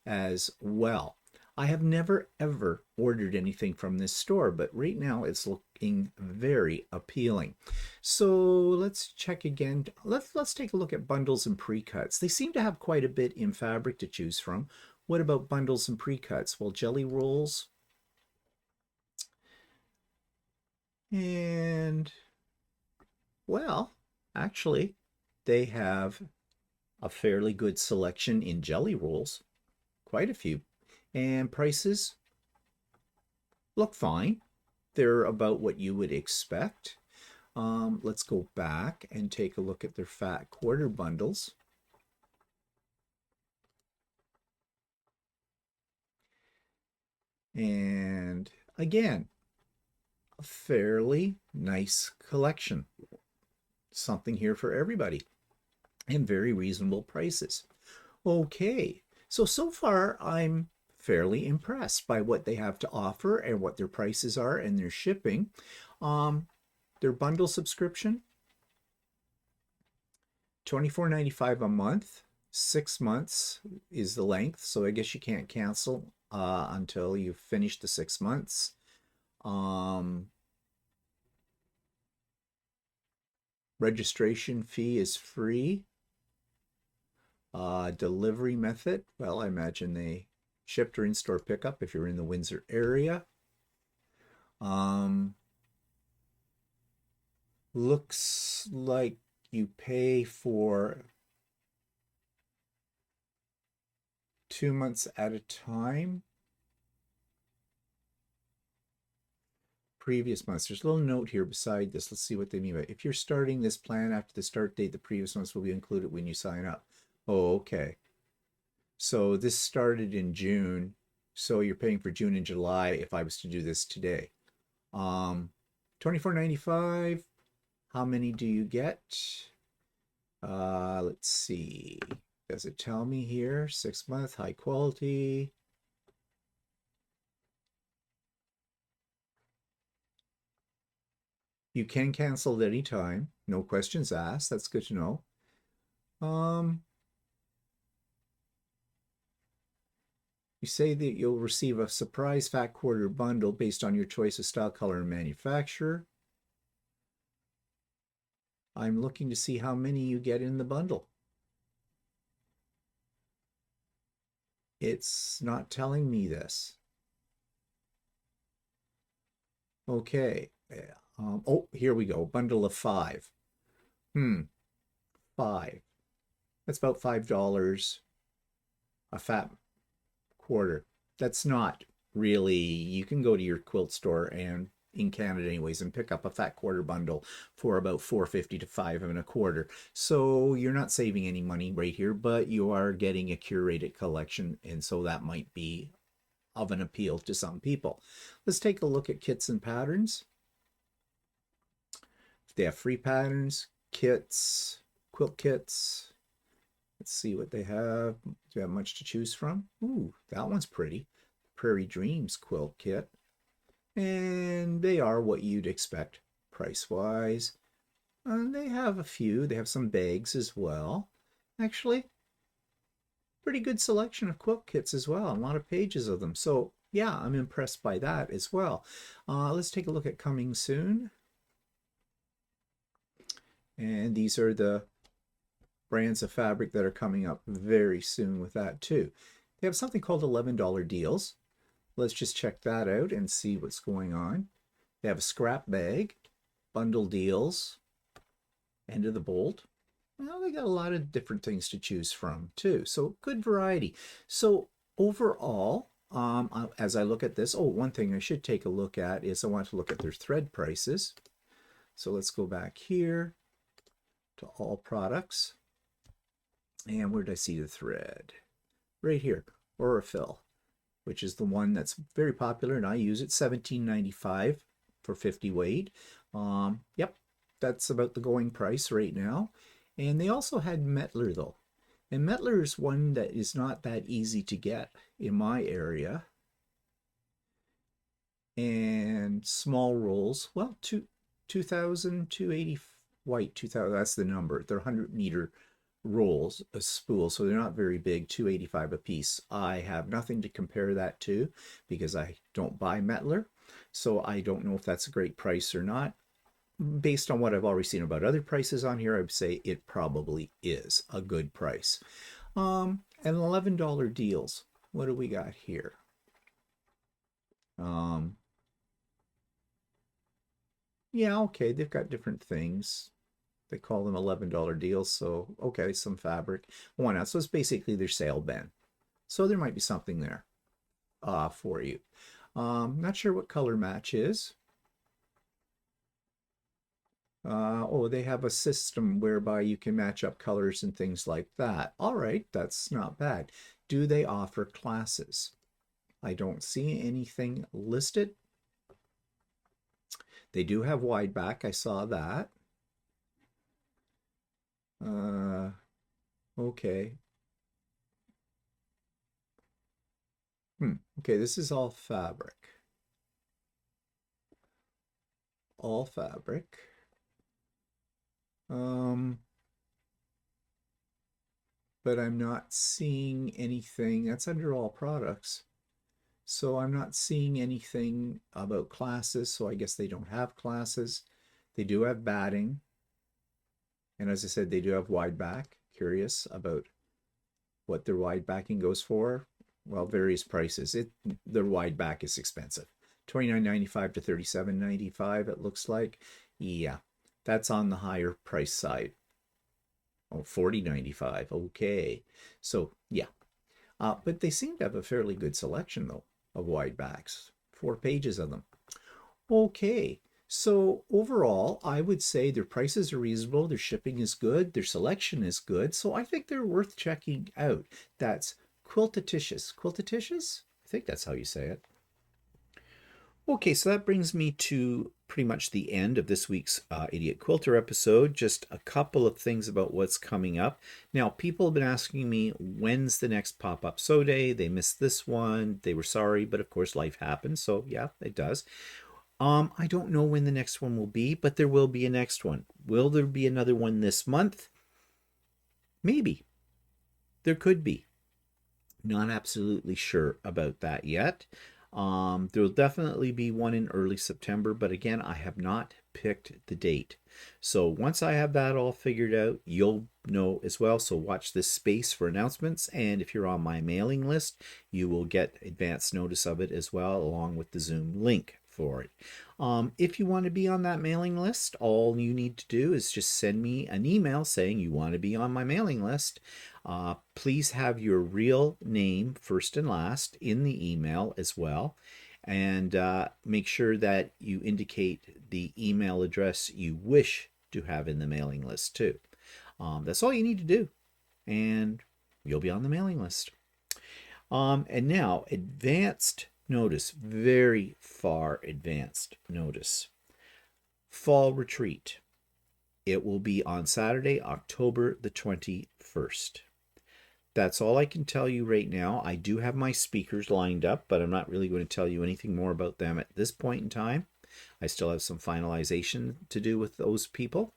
as well. I have never ever ordered anything from this store, but right now it's looking very appealing. So let's check again. Let's take a look at bundles and pre-cuts. They seem to have quite a bit in fabric to choose from. What about bundles and pre-cuts? Well, jelly rolls. And, well, actually, they have a fairly good selection in jelly rolls. Quite a few. And prices look fine. They're about what you would expect. Let's go back and take a look at their fat quarter bundles. And again, a fairly nice collection. Something here for everybody and very reasonable prices. Okay, so far I'm fairly impressed by what they have to offer and what their prices are and their shipping. Their bundle subscription, $24.95 a month. 6 months is the length, so I guess you can't cancel until you finish the 6 months. Registration fee is free. Delivery method, well, I imagine they shipped or in-store pickup if you're in the Windsor area. Looks like you pay for 2 months at a time. Previous months. There's a little note here beside this. Let's see what they mean by it. If you're starting this plan after the start date, the previous months will be included when you sign up. Oh, okay. So this started in June. So you're paying for June and July if I was to do this today. $24.95. How many do you get? Let's see. Does it tell me here? 6 month, high quality. You can cancel at any time. No questions asked. That's good to know. You say that you'll receive a surprise fat quarter bundle based on your choice of style, color, and manufacturer. I'm looking to see how many you get in the bundle. It's not telling me this. Okay. Oh, here we go. Bundle of 5. 5. That's about $5 a fat quarter. That's not really, you can go to your quilt store and in Canada anyways and pick up a fat quarter bundle for about $4.50 to $5.25. So you're not saving any money right here, but you are getting a curated collection, and so that might be of an appeal to some people. Let's take a look at kits and patterns. They have free patterns, kits, quilt kits. Let's see what they have. Do you have much to choose from? Ooh, that one's pretty. Prairie Dreams quilt kit. And they are what you'd expect price-wise. They have a few. They have some bags as well. Actually, pretty good selection of quilt kits as well. A lot of pages of them. So yeah, I'm impressed by that as well. Let's take a look at coming soon. And these are the brands of fabric that are coming up very soon with that too. They have something called $11 deals. Let's just check that out and see what's going on. They have a scrap bag, bundle deals, end of the bolt. Well, they got a lot of different things to choose from too. So good variety. So overall, as I look at this, one thing I should take a look at is I want to look at their thread prices. So let's go back here to all products. And where did I see the thread? Right here, Aurifil, which is the one that's very popular, and I use it. $17.95 for 50 weight. Yep, that's about the going price right now. And they also had Metler though. And Metler is one that is not that easy to get in my area. And small rolls, well, 2,280 white, 2,000, that's the number. They're 100-meter rolls, a spool, so they're not very big, $2.85 a piece. I have nothing to compare that to because I don't buy Metler, so I don't know if that's a great price or not. Based on what I've already seen about other prices on here, I would say it probably is a good price. And $11 deals. What do we got here? Yeah, okay, they've got different things. They call them $11 deals, so okay, some fabric. Why not? So it's basically their sale bin. So there might be something there for you. Not sure what color match is. They have a system whereby you can match up colors and things like that. All right, that's not bad. Do they offer classes? I don't see anything listed. They do have wide back. I saw that. Okay. Okay, this is all fabric. All fabric. But I'm not seeing anything. That's under all products. So I'm not seeing anything about classes, so I guess they don't have classes. They do have batting. And as I said, they do have wide back. Curious about what their wide backing goes for. Well, various prices. Their wide back is expensive. $29.95 to $37.95 it looks like. Yeah, that's on the higher price side. Oh, 40.95. Okay. So, yeah. But they seem to have a fairly good selection, though, of wide backs. 4 pages of them. Okay. So overall, I would say their prices are reasonable, their shipping is good, their selection is good. So I think they're worth checking out. That's Quiltatious. Quiltatious? I think that's how you say it. Okay, so that brings me to pretty much the end of this week's Idiot Quilter episode. Just a couple of things about what's coming up. Now, people have been asking me, when's the next pop-up sew day? They missed this one. They were sorry, but of course life happens. So yeah, it does. I don't know when the next one will be, but there will be a next one. Will there be another one this month? Maybe. There could be. Not absolutely sure about that yet. There will definitely be one in early September, but again, I have not picked the date. So once I have that all figured out, you'll know as well. So watch this space for announcements. And if you're on my mailing list, you will get advance notice of it as well, along with the Zoom link for it. If you want to be on that mailing list, all you need to do is just send me an email saying you want to be on my mailing list. Please have your real name first and last in the email as well. And make sure that you indicate the email address you wish to have in the mailing list too. That's all you need to do. And you'll be on the mailing list. And now, advanced notice, very far advanced notice. Fall retreat. It will be on Saturday, October the 21st. That's all I can tell you right now. I do have my speakers lined up, but I'm not really going to tell you anything more about them at this point in time. I still have some finalization to do with those people.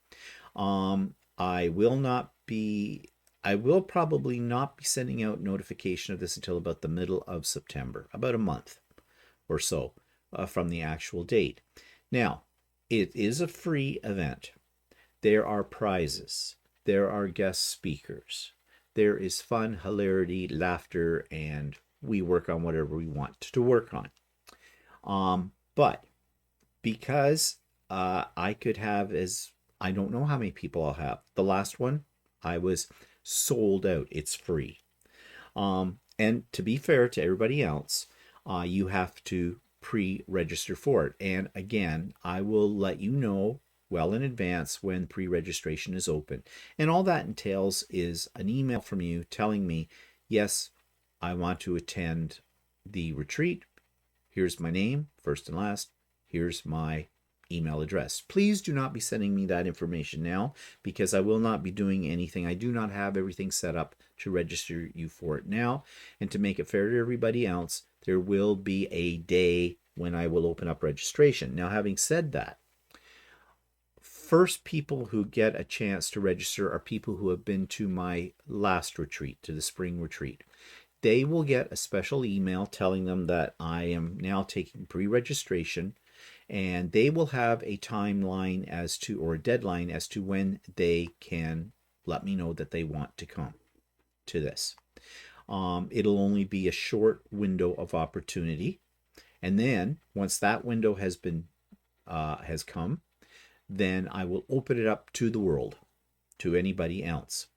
I will probably not be sending out notification of this until about the middle of September, about a month or so from the actual date. Now, it is a free event. There are prizes. There are guest speakers. There is fun, hilarity, laughter, and we work on whatever we want to work on. But because I could have I don't know how many people I'll have. The last one, I was sold out. It's free. And to be fair to everybody else, you have to pre-register for it. And again, I will let you know well in advance when pre-registration is open. And all that entails is an email from you telling me, yes, I want to attend the retreat. Here's my name, first and last. Here's my email address. Please do not be sending me that information now because I will not be doing anything. I do not have everything set up to register you for it now. And to make it fair to everybody else, there will be a day when I will open up registration. Now, having said that, first people who get a chance to register are people who have been to my last retreat, to the spring retreat. They will get a special email telling them that I am now taking pre-registration, and they will have a timeline or a deadline as to when they can let me know that they want to come to this. It'll only be a short window of opportunity, and then once that window has come, then I will open it up to the world, to anybody else,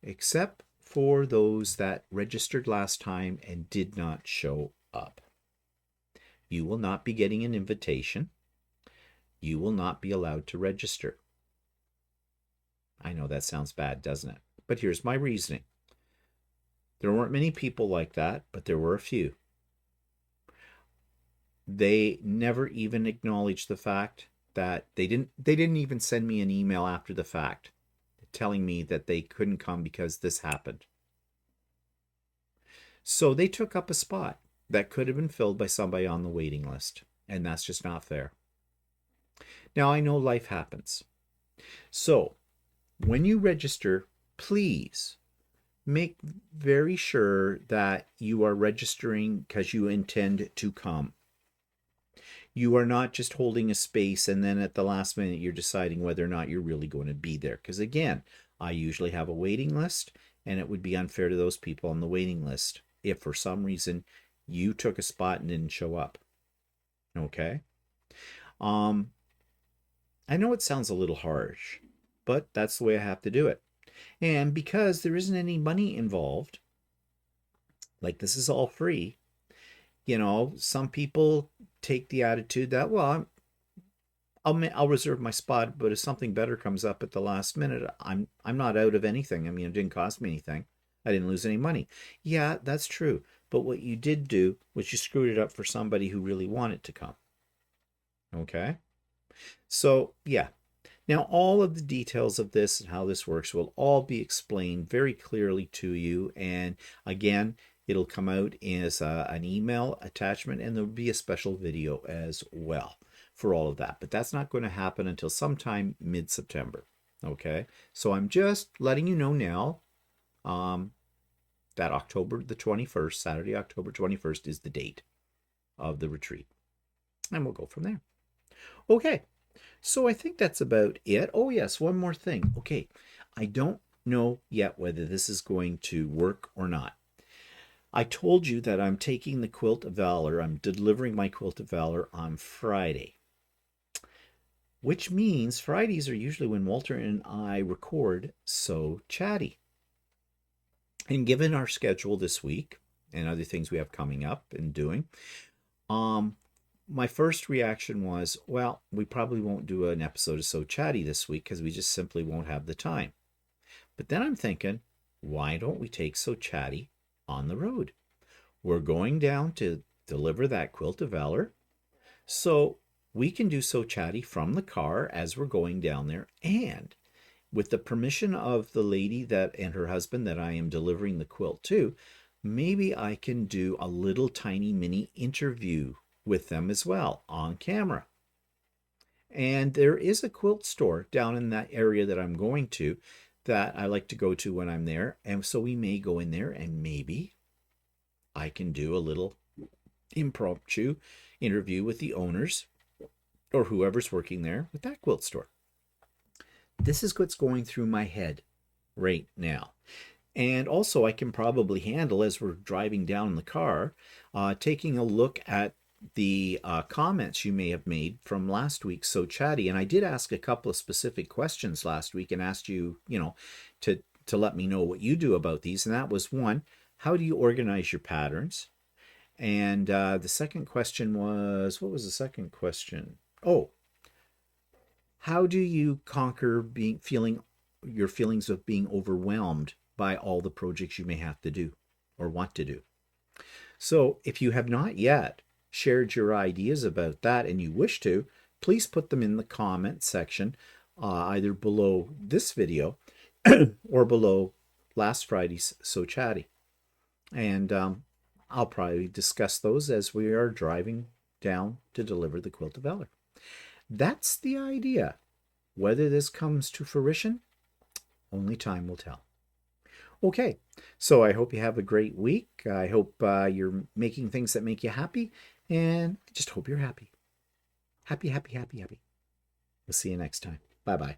except for those that registered last time and did not show up. You will not be getting an invitation. You will not be allowed to register. I know that sounds bad, doesn't it? But here's my reasoning. There weren't many people like that, but there were a few. They never even acknowledged the fact that they didn't even send me an email after the fact telling me that they couldn't come because this happened. So they took up a spot that could have been filled by somebody on the waiting list, and that's just not fair. Now, I know life happens. So when you register, please make very sure that you are registering because you intend to come. You are not just holding a space and then at the last minute you're deciding whether or not you're really going to be there. Because again, I usually have a waiting list, and it would be unfair to those people on the waiting list if for some reason you took a spot and didn't show up. Okay? I know it sounds a little harsh, but that's the way I have to do it. And because there isn't any money involved, like this is all free, some people take the attitude that, well, I'll reserve my spot, but if something better comes up at the last minute, I'm not out of anything. I mean, it didn't cost me anything. I didn't lose any money. Yeah, that's true. But what you did do was you screwed it up for somebody who really wanted to come. Okay? So, yeah. Now, all of the details of this and how this works will all be explained very clearly to you. And again, it'll come out as an email attachment, and there'll be a special video as well for all of that. But that's not going to happen until sometime mid-September. Okay? So I'm just letting you know now that October the 21st, Saturday, October 21st, is the date of the retreat. And we'll go from there. Okay. So I think that's about it. Oh, yes, one more thing. Okay, I don't know yet whether this is going to work or not. I told you that I'm taking the Quilt of Valor. I'm delivering my Quilt of Valor on Friday, which means Fridays are usually when Walter and I record So Chatty. And given our schedule this week and other things we have coming up and doing, my first reaction was, well, we probably won't do an episode of So Chatty this week because we just simply won't have the time. But then I'm thinking, why don't we take So Chatty on the road? We're going down to deliver that Quilt of Valor, so we can do So Chatty from the car as we're going down there, and with the permission of the lady that and her husband that I am delivering the quilt to, maybe I can do a little tiny mini interview with them as well on camera. And there is a quilt store down in that area that I'm going to that I like to go to when I'm there. And so we may go in there and maybe I can do a little impromptu interview with the owners or whoever's working there with that quilt store. This is what's going through my head right now. And also I can probably handle, as we're driving down in the car, taking a look at the comments you may have made from last week's So Chatty. And I did ask a couple of specific questions last week and asked you, to let me know what you do about these. And that was one, how do you organize your patterns? And the second question was, what was the second question? Oh, how do you conquer your feelings of being overwhelmed by all the projects you may have to do or want to do? So if you have not yet shared your ideas about that and you wish to, please put them in the comment section, either below this video or below last Friday's So Chatty. And I'll probably discuss those as we are driving down to deliver the Quilt of Valor. That's the idea. Whether this comes to fruition, only time will tell. Okay, so I hope you have a great week. I hope you're making things that make you happy, and I just hope you're happy. Happy, happy, happy, happy. We'll see you next time. Bye-bye.